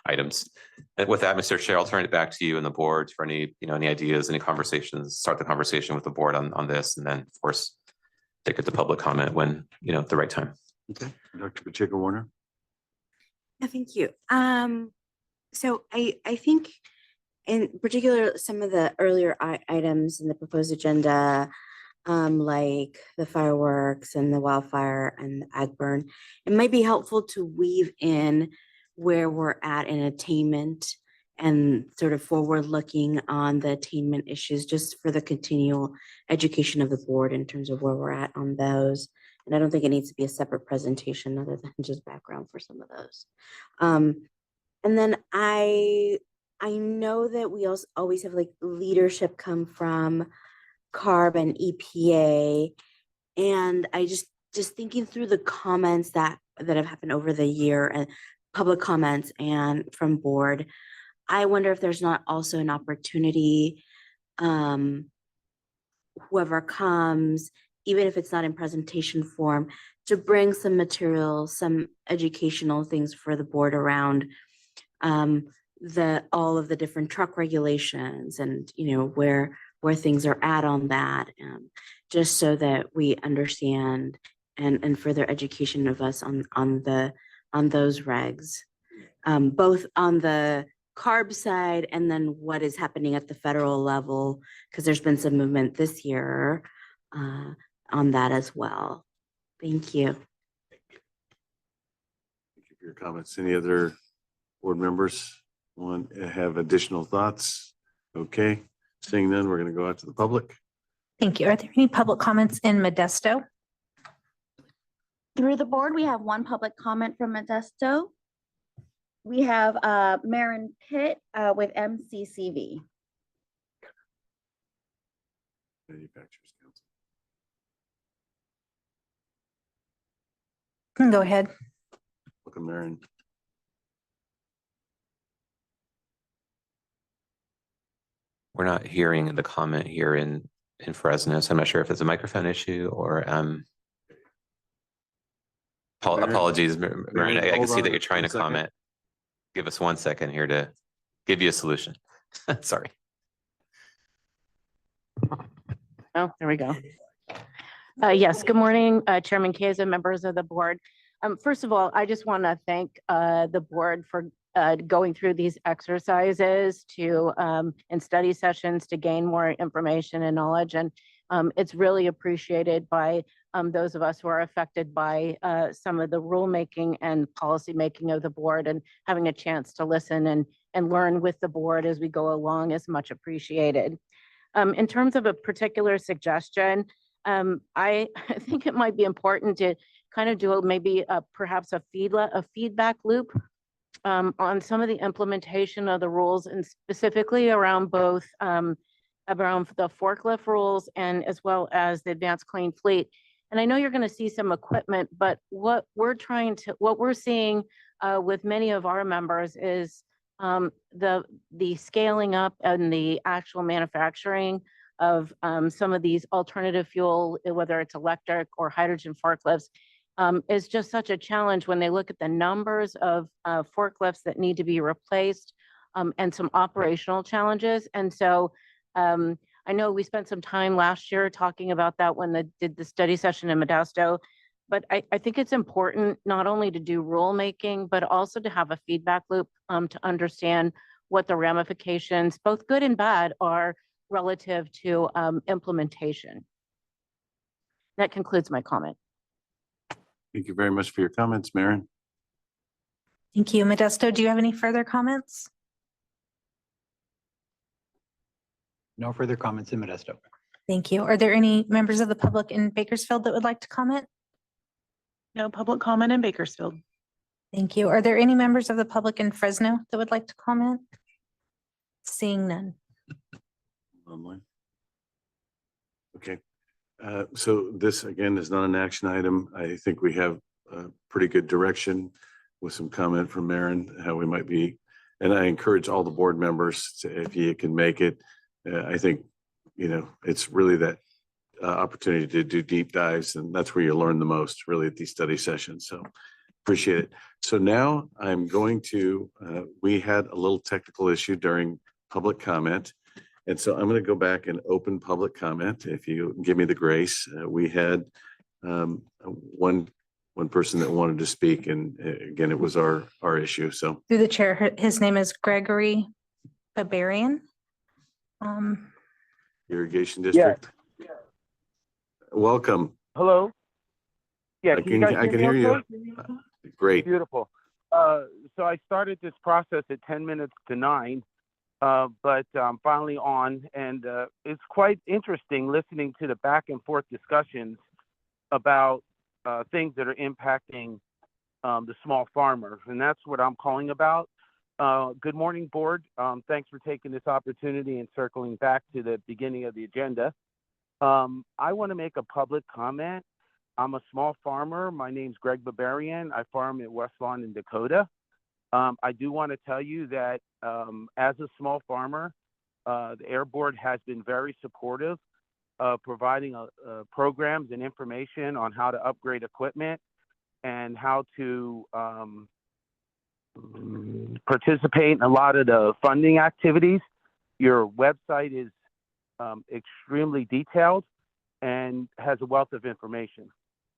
items. And with that, Mr. Chair, I'll turn it back to you and the board for any ideas, any conversations, start the conversation with the board on this, and then of course, take it to public comment when, at the right time. Okay, Dr. Pacheco Warner. Yeah, thank you. So I think in particular, some of the earlier items in the proposed agenda, like the fireworks and the wildfire and the ag burn, it might be helpful to weave in where we're at in attainment and sort of forward looking on the attainment issues, just for the continual education of the board in terms of where we're at on those. And I don't think it needs to be a separate presentation other than just background for some of those. And then I know that we also always have like leadership come from CARB and EPA. And I just thinking through the comments that have happened over the year, and public comments and from board, I wonder if there's not also an opportunity, whoever comes, even if it's not in presentation form, to bring some material, some educational things for the board around all of the different truck regulations, and where where things are at on that, just so that we understand and further education of us on those regs, both on the CARB side and then what is happening at the federal level, because there's been some movement this year on that as well. Thank you. Thank you for your comments. Any other board members want to have additional thoughts? Okay, seeing none, we're going to go out to the public. Thank you. Are there any public comments in Modesto? Through the board, we have one public comment from Modesto. We have Maren Pitt with MCCV. Manufacturers Council. Go ahead. Welcome, Maren. We're not hearing the comment here in Fresno, so I'm not sure if it's a microphone issue or apologies, Marin. I can hold see on that you're trying to 1 second. comment. Give us 1 second here to give you a solution. Sorry. Oh, there we go. Yes, good morning, Chairman Keza, members of the board. First of all, I just want to thank the board for going through these exercises and study sessions to gain more information and knowledge. And it's really appreciated by those of us who are affected by some of the rulemaking and policy making of the board, and having a chance to listen and learn with the board as we go along is much appreciated. In terms of a particular suggestion, I think it might be important to kind of do maybe perhaps a feedback loop on some of the implementation of the rules, and specifically around both around the forklift rules and as well as the advanced clean fleet. And I know you're going to see some equipment, but what we're seeing with many of our members is the scaling up and the actual manufacturing of some of these alternative fuel, whether it's electric or hydrogen forklifts, is just such a challenge when they look at the numbers of forklifts that need to be replaced, and some operational challenges. And so I know we spent some time last year talking about that when they did the study session in Modesto, but I think it's important not only to do rulemaking, but also to have a feedback loop to understand what the ramifications, both good and bad, are relative to implementation. That concludes my comment. Thank you very much for your comments, Maren. Thank you. Modesto, do you have any further comments? No further comments in Modesto. Thank you. Are there any members of the public in Bakersfield that would like to comment? No public comment in Bakersfield. Thank you. Are there any members of the public in Fresno that would like to comment? Seeing none. Online. Okay. So this again is not an action item. I think we have a pretty good direction with some comment from Maren, how we might be. And I encourage all the board members to, if you can make it, I think, it's really that opportunity to do deep dives, and that's where you learn the most really at these study sessions. So appreciate it. So now I'm going to, we had a little technical issue during public comment. And so I'm going to go back and open public comment. If you give me the grace, we had one person that wanted to speak, and again, it was our issue. So Through the chair, his name is Gregory Barbarian. Irrigation District. Welcome. Hello. Yeah, I can hear you. Great. Beautiful. So I started this process at 10 minutes to 9, but I'm finally on, and it's quite interesting listening to the back and forth discussions about things that are impacting the small farmers, and that's what I'm calling about. Good morning, board. Thanks for taking this opportunity and circling back to the beginning of the agenda. I want to make a public comment. I'm a small farmer. My name's Greg Barbarian. I farm at West Lawn in Dakota. I do want to tell you that as a small farmer, the Air Board has been very supportive of providing programs and information on how to upgrade equipment and how to participate in a lot of the funding activities. Your website is extremely detailed and has a wealth of information.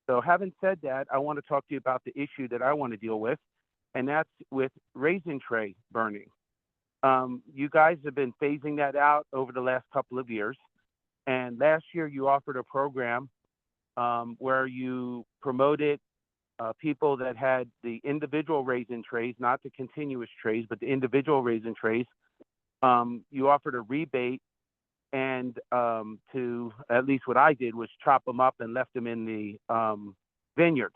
So having said that, I want to talk to you about the issue that I want to deal with, and that's with raisin tray burning. You guys have been phasing that out over the last couple of years. And last year you offered a program where you promoted people that had the individual raisin trays, not the continuous trays, but the individual raisin trays. You offered a rebate, and to, at least what I did was chop them up and left them in the vineyard.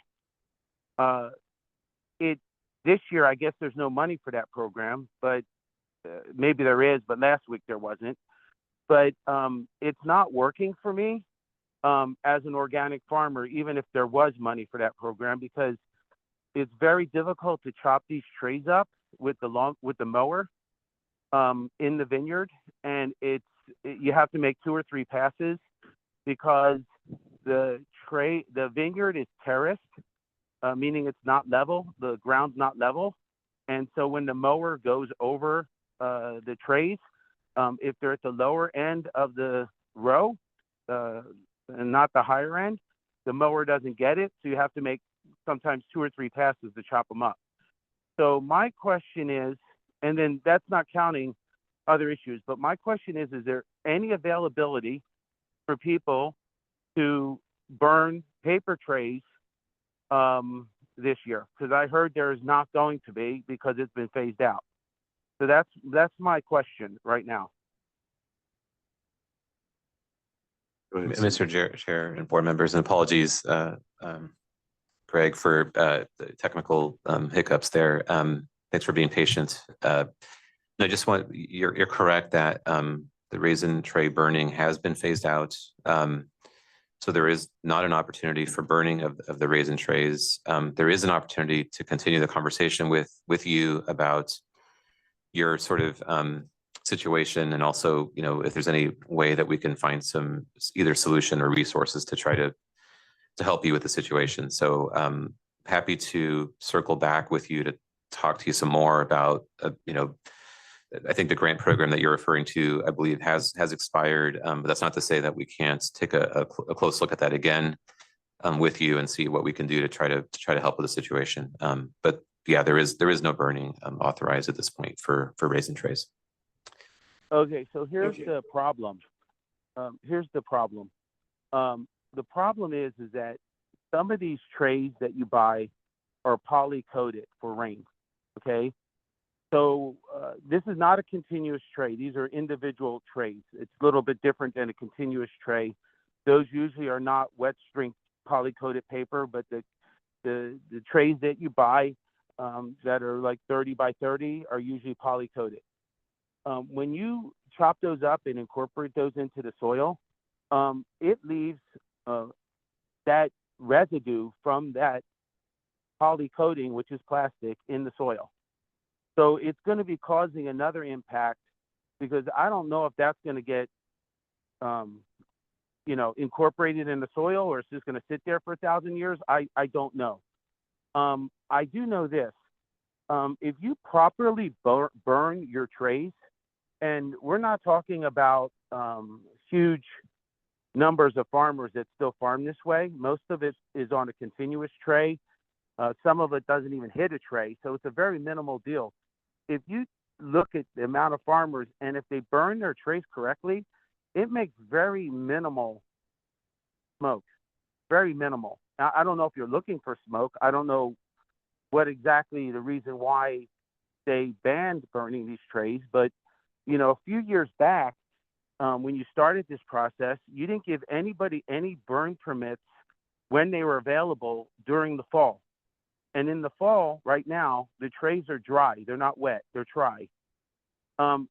This year, I guess there's no money for that program, but maybe there is, but last week there wasn't. But it's not working for me as an organic farmer, even if there was money for that program, because it's very difficult to chop these trays up with the mower in the vineyard, and you have to make 2 or 3 passes because the vineyard is terraced, meaning it's not level, the ground's not level, and so when the mower goes over the trays, if they're at the lower end of the row and not the higher end, the mower doesn't get it, so you have to make sometimes 2 or 3 passes to chop them up. So my question is, and then that's not counting other issues, but my question is there any availability for people to burn paper trays this year? Because I heard there is not going to be, because it's been phased out. So that's my question right now. Mr. Chair and board members, and apologies, Greg, for the technical hiccups there. Thanks for being patient. I just you're correct that the raisin tray burning has been phased out. So there is not an opportunity for burning of the raisin trays. There is an opportunity to continue the conversation with you about your sort of situation, and also, if there's any way that we can find some either solution or resources to try to help you with the situation. So happy to circle back with you to talk to you some more about, I think the grant program that you're referring to, I believe has expired, but that's not to say that we can't take a close look at that again with you and see what we can do to try to help with the situation. But yeah, there is no burning authorized at this point for raisin trays. Okay, so here's the problem. The problem is that some of these trays that you buy are poly-coated for rain. Okay, so this is not a continuous tray. These are individual trays. It's a little bit different than a continuous tray. Those usually are not wet strength poly-coated paper, but the trays that you buy that are like 30 by 30 are usually poly-coated. When you chop those up and incorporate those into the soil, it leaves that residue from that poly coating, which is plastic, in the soil. So it's going to be causing another impact, because I don't know if that's going to get, incorporated in the soil, or it's just going to sit there for 1,000 years. I don't know. I do know this. If you properly burn your trays, and we're not talking about huge numbers of farmers that still farm this way. Most of it is on a continuous tray. Some of it doesn't even hit a tray. So it's a very minimal deal. If you look at the amount of farmers, and if they burn their trays correctly, it makes very minimal smoke, very minimal. Now, I don't know if you're looking for smoke. I don't know what exactly the reason why they banned burning these trays, but a few years back, when you started this process, you didn't give anybody any burn permits when they were available during the fall. And in the fall, right now, the trays are dry. They're not wet. They're dry.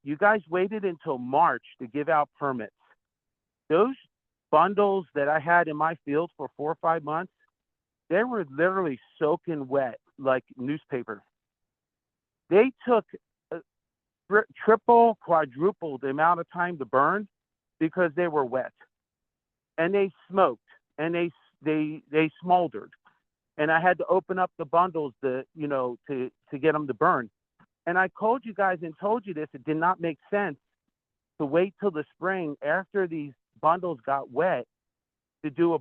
You guys waited until March to give out permits. Those bundles that I had in my field for 4 or 5 months, they were literally soaking wet like newspaper. They took triple, quadruple the amount of time to burn because they were wet, and they smoked, and they smoldered, and I had to open up the bundles to get them to burn. And I called you guys and told you this. It did not make sense to wait till the spring after these bundles got wet to do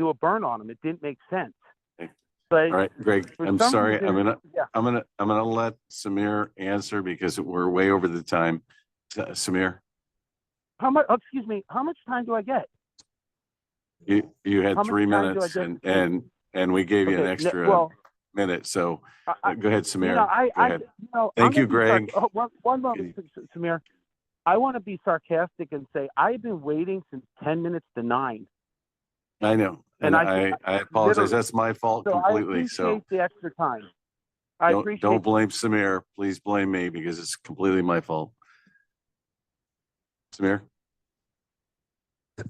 a burn on them. It didn't make sense. But All right, Greg, for I'm some sorry. reason- yeah. I'm gonna let Samir answer because we're way over the time. Samir, How much, excuse me, how much time do I get? you had How much 3 time do I minutes get? and we gave you an Okay, extra well, minute. So go ahead, Samir. You know, Go ahead. I'm Thank you, gonna be Greg. one moment, Samir. I want to be sarcastic and say I've been waiting since 10 minutes to 9. I know. And I apologize. literally- That's my fault So I completely. So appreciate the extra time. I appreciate. don't blame Samir. Please blame me because it's completely my fault. Samir?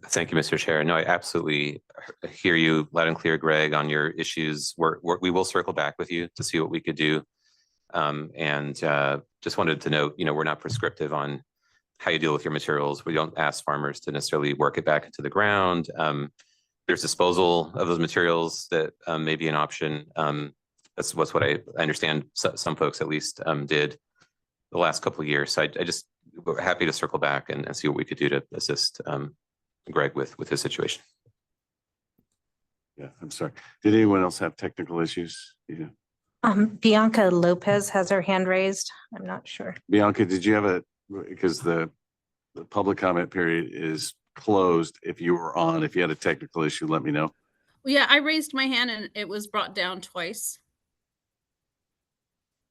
Thank you, Mr. Chair. No, I absolutely hear you loud and clear, Greg, on your issues. We will circle back with you to see what we could do. Just wanted to note, we're not prescriptive on how you deal with your materials. We don't ask farmers to necessarily work it back into the ground. There's disposal of those materials that may be an option. That's what I understand some folks at least did the last couple of years. So we're happy to circle back and see what we could do to assist Greg with his situation. Yeah, I'm sorry. Did anyone else have technical issues? Yeah. Bianca Lopez has her hand raised. I'm not sure. Bianca, did you have because the public comment period is closed. If you were on, if you had a technical issue, let me know. Well, yeah, I raised my hand and it was brought down twice.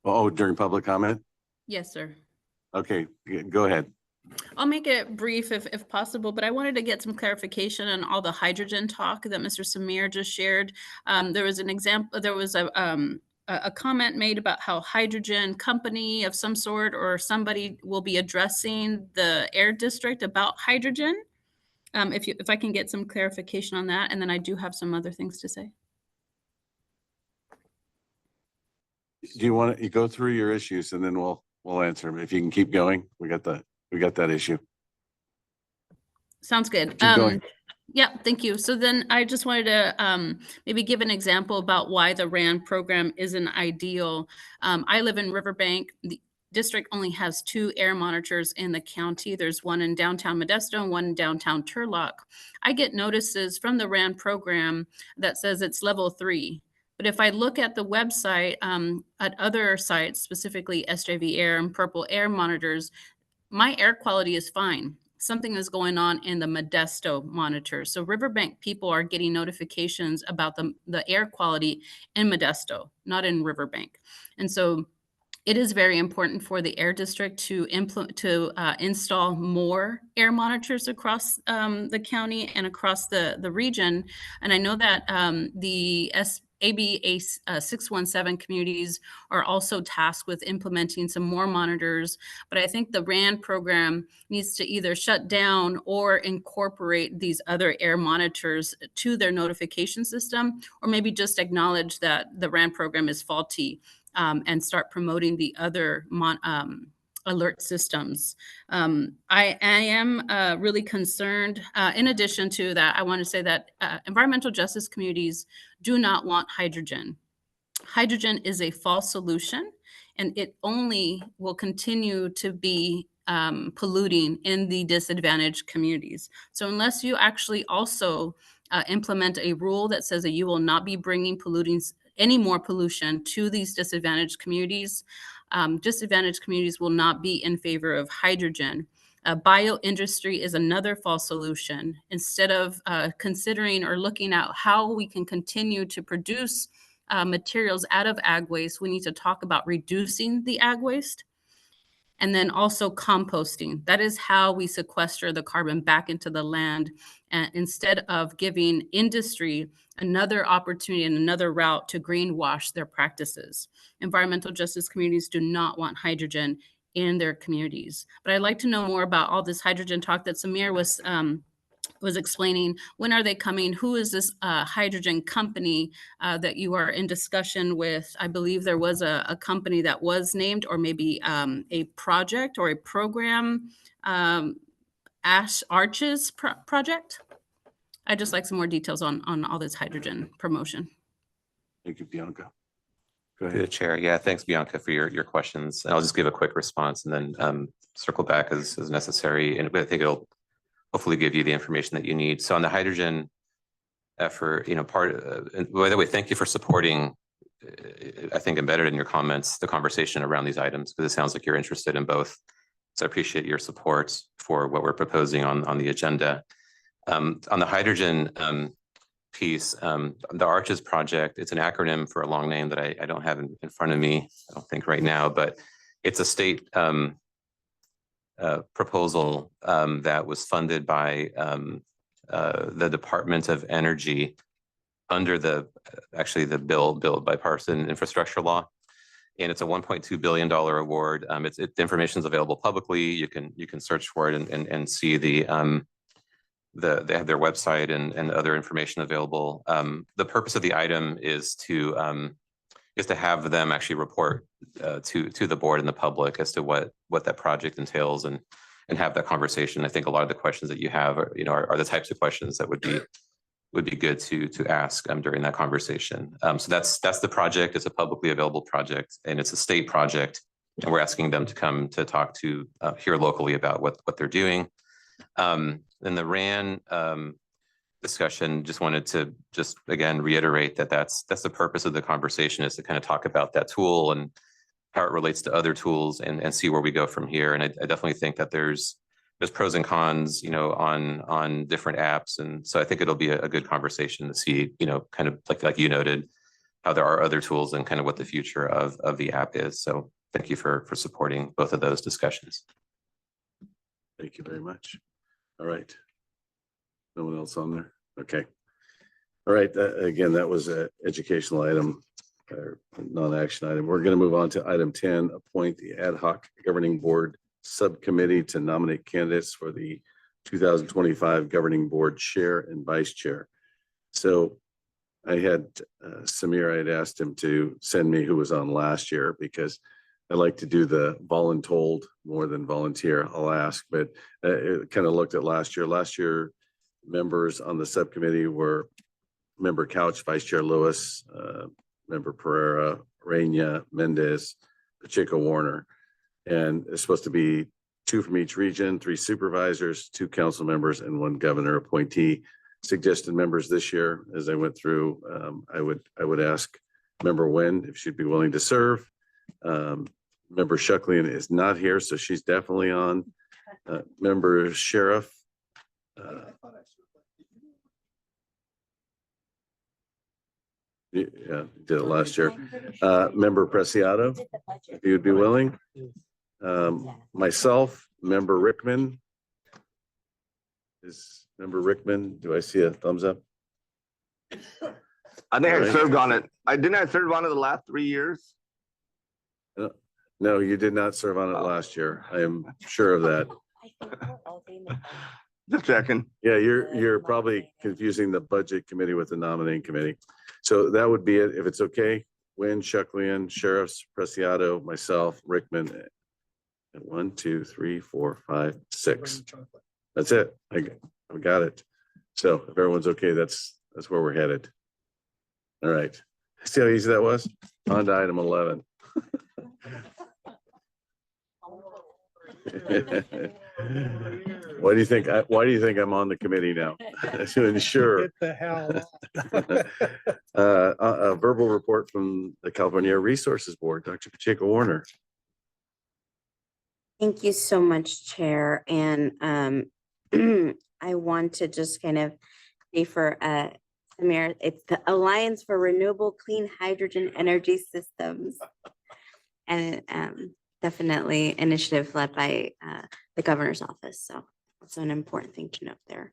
Oh, during public comment? Yes, sir. Okay, go ahead. I'll make it brief if possible, but I wanted to get some clarification on all the hydrogen talk that Mr. Samir just shared. There was an example, there was a comment made about how hydrogen company of some sort or somebody will be addressing the air district about hydrogen. If I can get some clarification on that, and then I do have some other things to say. Do you want to go through your issues and then we'll answer them? If you can keep going, we got that issue. Sounds good. Keep going. Yeah, thank you. So then I just wanted to maybe give an example about why the RAN program isn't ideal. I live in Riverbank. The district only has 2 air monitors in the county. There's one in downtown Modesto and one in downtown Turlock. I get notices from the RAN program that says it's level 3. But if I look at the website at other sites, specifically SJV Air and Purple Air monitors, my air quality is fine. Something is going on in the Modesto monitor. So Riverbank people are getting notifications about the air quality in Modesto, not in Riverbank. And so it is very important for the air district to install more air monitors across the county and across the region. And I know that the ABA 617 communities are also tasked with implementing some more monitors, but I think the RAN program needs to either shut down or incorporate these other air monitors to their notification system, or maybe just acknowledge that the RAN program is faulty and start promoting the other alert systems. I am really concerned. In addition to that, I want to say that environmental justice communities do not want hydrogen. Hydrogen is a false solution, and it only will continue to be polluting in the disadvantaged communities. So unless you actually also implement a rule that says that you will not be bringing any more pollution to these disadvantaged communities, disadvantaged communities will not be in favor of hydrogen. Bioindustry is another false solution. Instead of considering or looking at how we can continue to produce materials out of ag waste, we need to talk about reducing the ag waste. And then also composting. That is how we sequester the carbon back into the land, instead of giving industry another opportunity and another route to greenwash their practices. Environmental justice communities do not want hydrogen in their communities. But I'd like to know more about all this hydrogen talk that Samir was explaining. When are they coming? Who is this hydrogen company that you are in discussion with? I believe there was a company that was named, or maybe a project or a program, Arches project. I'd just like some more details on all this hydrogen promotion. Thank you, Bianca. Go Through the ahead. chair. Yeah, thanks, Bianca, for your questions. And I'll just give a quick response and then circle back as necessary. And I think it'll hopefully give you the information that you need. So on the hydrogen effort, and by the way, thank you for supporting, I think embedded in your comments, the conversation around these items, because it sounds like you're interested in both. So I appreciate your support for what we're proposing on the agenda. On the hydrogen piece, the ARCHES project, it's an acronym for a long name that I don't have in front of me, I don't think right now, but it's a state proposal that was funded by the Department of Energy under the bipartisan infrastructure law. And it's a $1.2 billion award. The information is available publicly. You can search for it and see they have their website and other information available. The purpose of the item is to have them actually report to the board and the public as to what that project entails and have that conversation. I think a lot of the questions that you have are the types of questions that would be good to ask during that conversation. So that's the project. It's a publicly available project and it's a state project. And we're asking them to come to talk to here locally about what they're doing. In the RAN discussion, just wanted to again reiterate that that's the purpose of the conversation, is to kind of talk about that tool and how it relates to other tools and see where we go from here. And I definitely think that there's pros and cons, on different apps. And so I think it'll be a good conversation to see, kind of like you noted, how there are other tools and kind of what the future of the app is. So thank you for supporting both of those discussions. Thank you very much. All right. No one else on there? Okay. All right. Again, that was an educational item or non-action item. We're going to move on to item 10, appoint the ad hoc governing board subcommittee to nominate candidates for the 2025 governing board chair and vice chair. So I had Samir, I had asked him to send me who was on last year, because I like to do the voluntold more than volunteer. I'll ask, but it kind of looked at last year. Last year, members on the subcommittee were Member Couch, Vice Chair Lewis, Member Pereira, Reina, Mendez, Pacheco, Warner. And it's supposed to be 2 from each region, 3 supervisors, 2 council members, and 1 governor appointee. Suggested members this year, as I went through, I would ask Member Nguyen if she'd be willing to serve. Member Shucklian is not here, so she's definitely on. Member Sheriff. Yeah, did it last year. Member Preciado, if you would be willing. Myself, Member Rickman. Is Member Rickman, do I see a thumbs up? I think I served on it. I served on it the last 3 years. No, you did not serve on it last year. I am sure of that. Just checking. Yeah, you're probably confusing the budget committee with the nominating committee. So that would be it. If it's okay, Nguyen, Shucklian, Sheriffs, Preciado, myself, Rickman. 1, 2, 3, 4, 5, 6. That's it. I got it. So if everyone's okay, that's where we're headed. All right. See how easy that was? On to item 11. Why do you think I'm on the committee now? To ensure. Get the hell. A verbal report from the California Air Resources Board, Dr. Pacheco Warner. Thank you so much, Chair. And I want to just kind of say for Samir, it's the Alliance for Renewable Clean Hydrogen Energy Systems. And definitely initiative led by the governor's office. So that's an important thing to note there.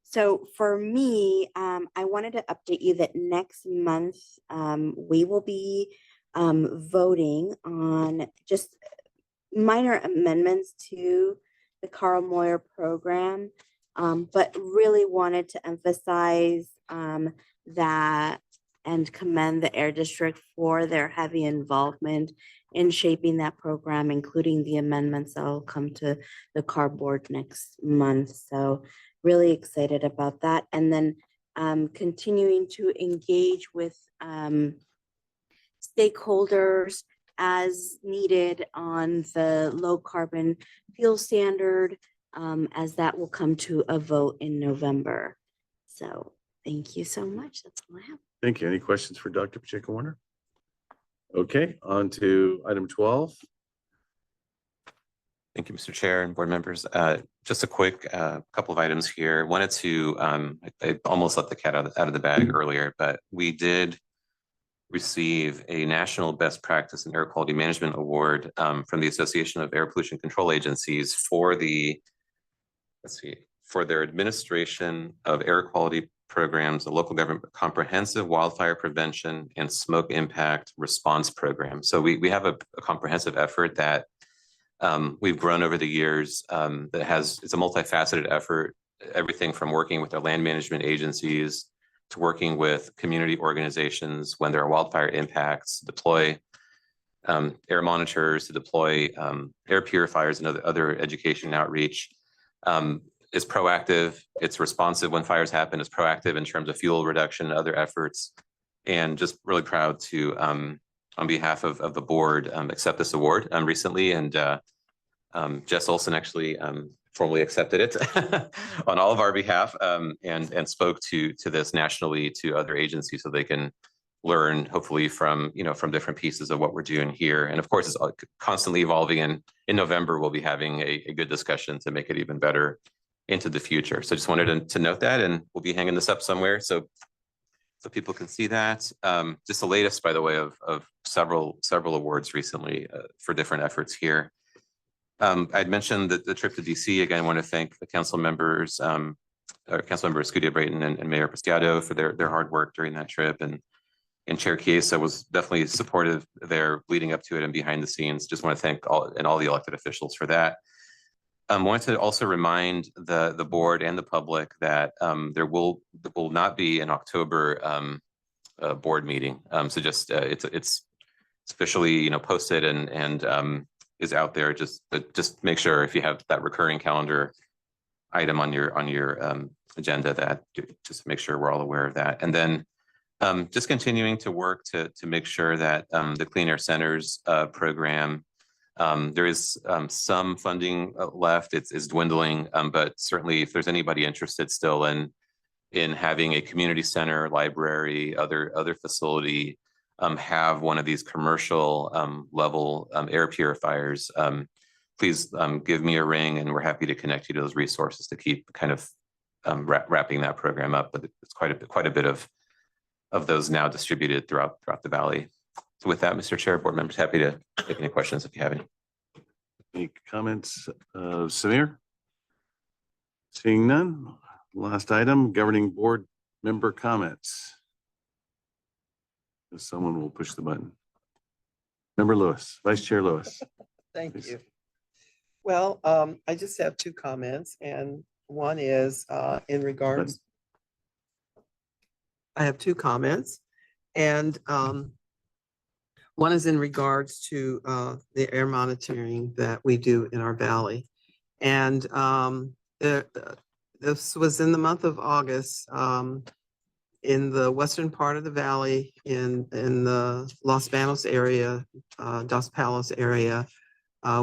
So for me, I wanted to update you that next month we will be voting on just minor amendments to the Carl Moyer program, but really wanted to emphasize that and commend the Air District for their heavy involvement in shaping that program, including the amendments that will come to the CAR board next month. So really excited about that. And then continuing to engage with stakeholders as needed on the low carbon fuel standard, as that will come to a vote in November. So thank you so much. That's all I have. Thank you. Any questions for Dr. Pacheco Warner? Okay, on to item 12. Thank you, Mr. Chair and board members. Just a quick couple of items here. Wanted to, I almost let the cat out of the bag earlier, but we did receive a National Best Practice in Air Quality Management Award from the Association of Air Pollution Control Agencies for for their administration of air quality programs, a local government comprehensive wildfire prevention and smoke impact response program. So we have a comprehensive effort that we've grown over the years it's a multifaceted effort, everything from working with our land management agencies to working with community organizations when there are wildfire impacts, deploy air monitors, to deploy air purifiers and other education outreach. It's proactive, it's responsive when fires happen, it's proactive in terms of fuel reduction and other efforts. And just really proud to, on behalf of the board, accept this award recently. And Jess Olson actually formally accepted it on all of our behalf and spoke to this nationally to other agencies so they can learn hopefully from different pieces of what we're doing here. And of course, it's constantly evolving. And in November, we'll be having a good discussion to make it even better into the future. So just wanted to note that, and we'll be hanging this up somewhere so people can see that. Just the latest, by the way, of several awards recently for different efforts here. I'd mentioned that the trip to DC. Again, I want to thank the council members, Councilmember Escudia Brayton and Mayor Preciado for their hard work during that trip. And Chair Chiesa was definitely supportive there leading up to it and behind the scenes. Just want to thank all the elected officials for that. Wanted to also remind the board and the public that there will not be an October board meeting. So just it's officially posted and is out there. Just make sure if you have that recurring calendar item on your agenda, that just make sure we're all aware of that. And then just continuing to work to make sure that the Clean Air Centers program, there is some funding left. It's dwindling, but certainly if there's anybody interested still in having a community center, library, other facility, have one of these commercial level air purifiers, please give me a ring and we're happy to connect you to those resources to keep kind of wrapping that program up. But it's quite a bit of those now distributed throughout the valley. So with that, Mr. Chair, board members, happy to take any questions if you have any. Any comments, Samir? Seeing none. Last item, governing board member comments. If someone will push the button. Member Lewis, Vice Chair Lewis. Thank Please. you. Well, I just have two comments, and one is in regards. I have two comments, and one is in regards to the air monitoring that we do in our valley. And this was in the month of August, in the western part of the valley, in the Los Banos area, Dos Palos area,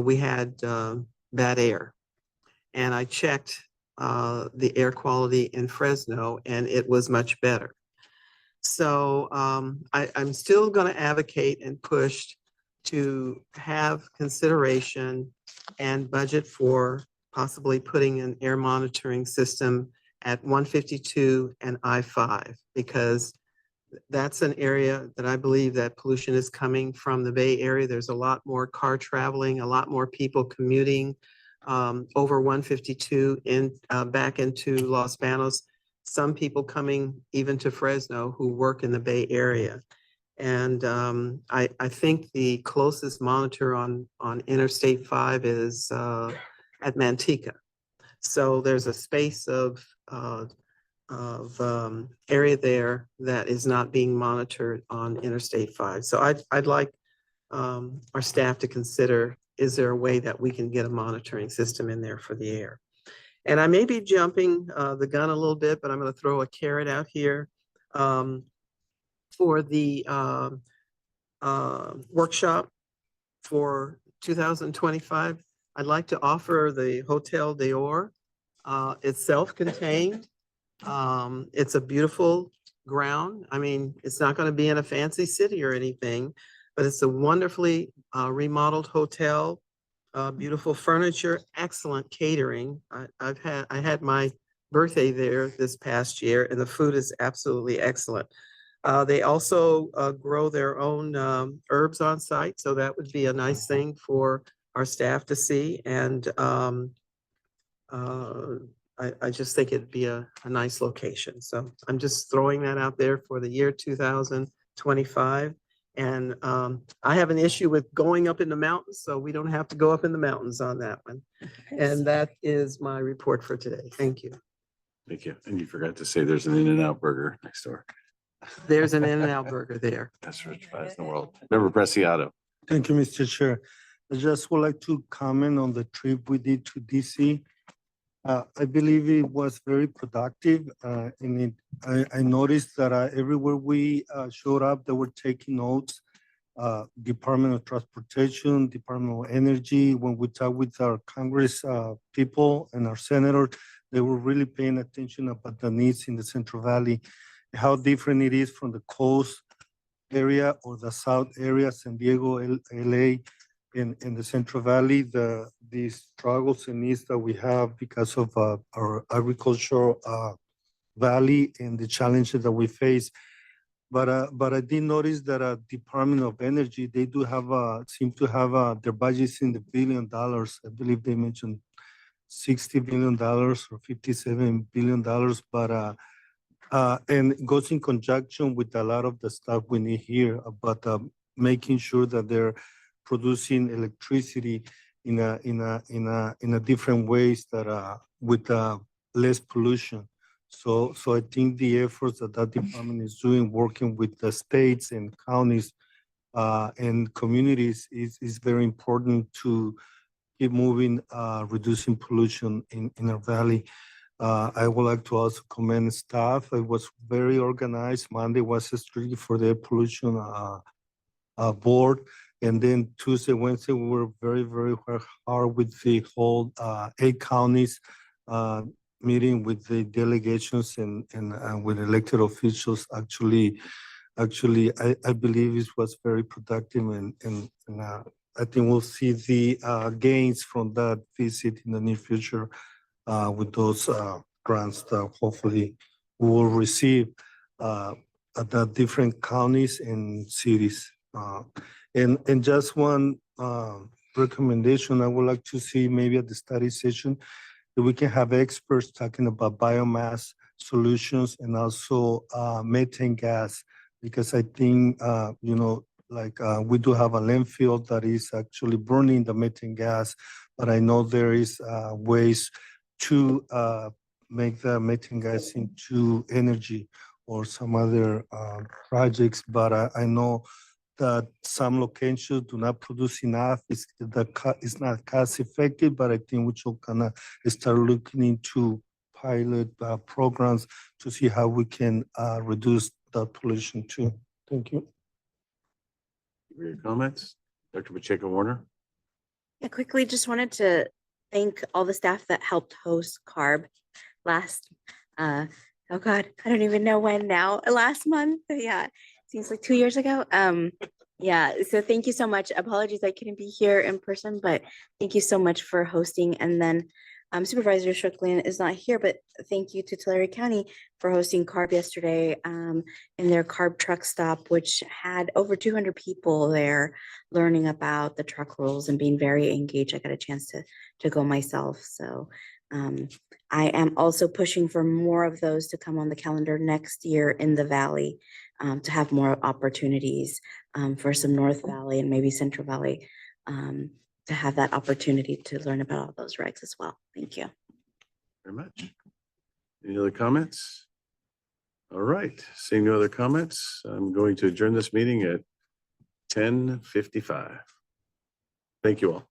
we had bad air. And I checked the air quality in Fresno, and it was much better. So I'm still going to advocate and push to have consideration and budget for possibly putting an air monitoring system at 152 and I-5, because that's an area that I believe that pollution is coming from the Bay Area. There's a lot more car traveling, a lot more people commuting over 152 back into Los Banos. Some people coming even to Fresno who work in the Bay Area. And I think the closest monitor on Interstate 5 is at Manteca. So there's a space of area there that is not being monitored on Interstate 5. So I'd like our staff to consider, is there a way that we can get a monitoring system in there for the air? And I may be jumping the gun a little bit, but I'm going to throw a carrot out here for the workshop for 2025. I'd like to offer the Hotel Dior. It's self-contained. It's a beautiful ground. I mean, it's not going to be in a fancy city or anything, but it's a wonderfully remodeled hotel, beautiful furniture, excellent catering. I had my birthday there this past year, and the food is absolutely excellent. They also grow their own herbs on site, so that would be a nice thing for our staff to see. And I just think it'd be a nice location. So I'm just throwing that out there for the year 2025. And I have an issue with going up in the mountains, so we don't have to go up in the mountains on that one. And that is my report for today. Thank you. Thank you. And you forgot to say there's an In-N-Out burger next door. There's an In-N-Out burger there. That's rich fries in the world. Member Preciado. Thank you, Mr. Chair. I just would like to comment on the trip we did to DC. I believe it was very productive. I noticed that everywhere we showed up, they were taking notes. Department of Transportation, Department of Energy, when we talked with our Congress people and our senators, they were really paying attention about the needs in the Central Valley, how different it is from the coast area or the south area, San Diego, LA, in the Central Valley, the struggles and needs that we have because of our agricultural valley and the challenges that we face. But I did notice that Department of Energy, they do have seem to have their budgets in the $1 billion. I believe they mentioned $60 billion or $57 billion, but and it goes in conjunction with a lot of the stuff we need here about making sure that they're producing electricity in a different ways that with less pollution. So I think the efforts that department is doing, working with the states and counties and communities is very important to keep moving, reducing pollution in our valley. I would like to also commend staff. It was very organized. Monday was strictly for the pollution board. And then Tuesday, Wednesday, we were very, very hard with the whole 8 counties meeting with the delegations and with elected officials. Actually, I believe it was very productive and I think we'll see the gains from that visit in the near future with those grants that hopefully we will receive at the different counties and cities. And just one recommendation, I would like to see maybe at the study session that we can have experts talking about biomass solutions and also methane gas, because I think, you know, like we do have a landfill that is actually burning the methane gas, but I know there is ways to make the methane gas into energy or some other projects, but I know that some locations do not produce enough. It's not cost effective, but I think we should kind of start looking into pilot programs to see how we can reduce that pollution too. Thank you. Your comments, Dr. Pacheco Warner. Yeah, quickly, just wanted to thank all the staff that helped host CARB last, oh God, I don't even know when now, last month. Yeah, seems like 2 years ago. Yeah, so thank you so much. Apologies, I couldn't be here in person, but thank you so much for hosting. And then Supervisor Strickland is not here, but thank you to Tulare County for hosting CARB yesterday in their CARB truck stop, which had over 200 people there learning about the truck rules and being very engaged. I got a chance to go myself. So I am also pushing for more of those to come on the calendar next year in the Valley to have more opportunities for some North Valley and maybe Central Valley to have that opportunity to learn about all those regs as well. Thank you. Very much. Any other comments? All right, seeing no other comments, I'm going to adjourn this meeting at 10:55. Thank you all.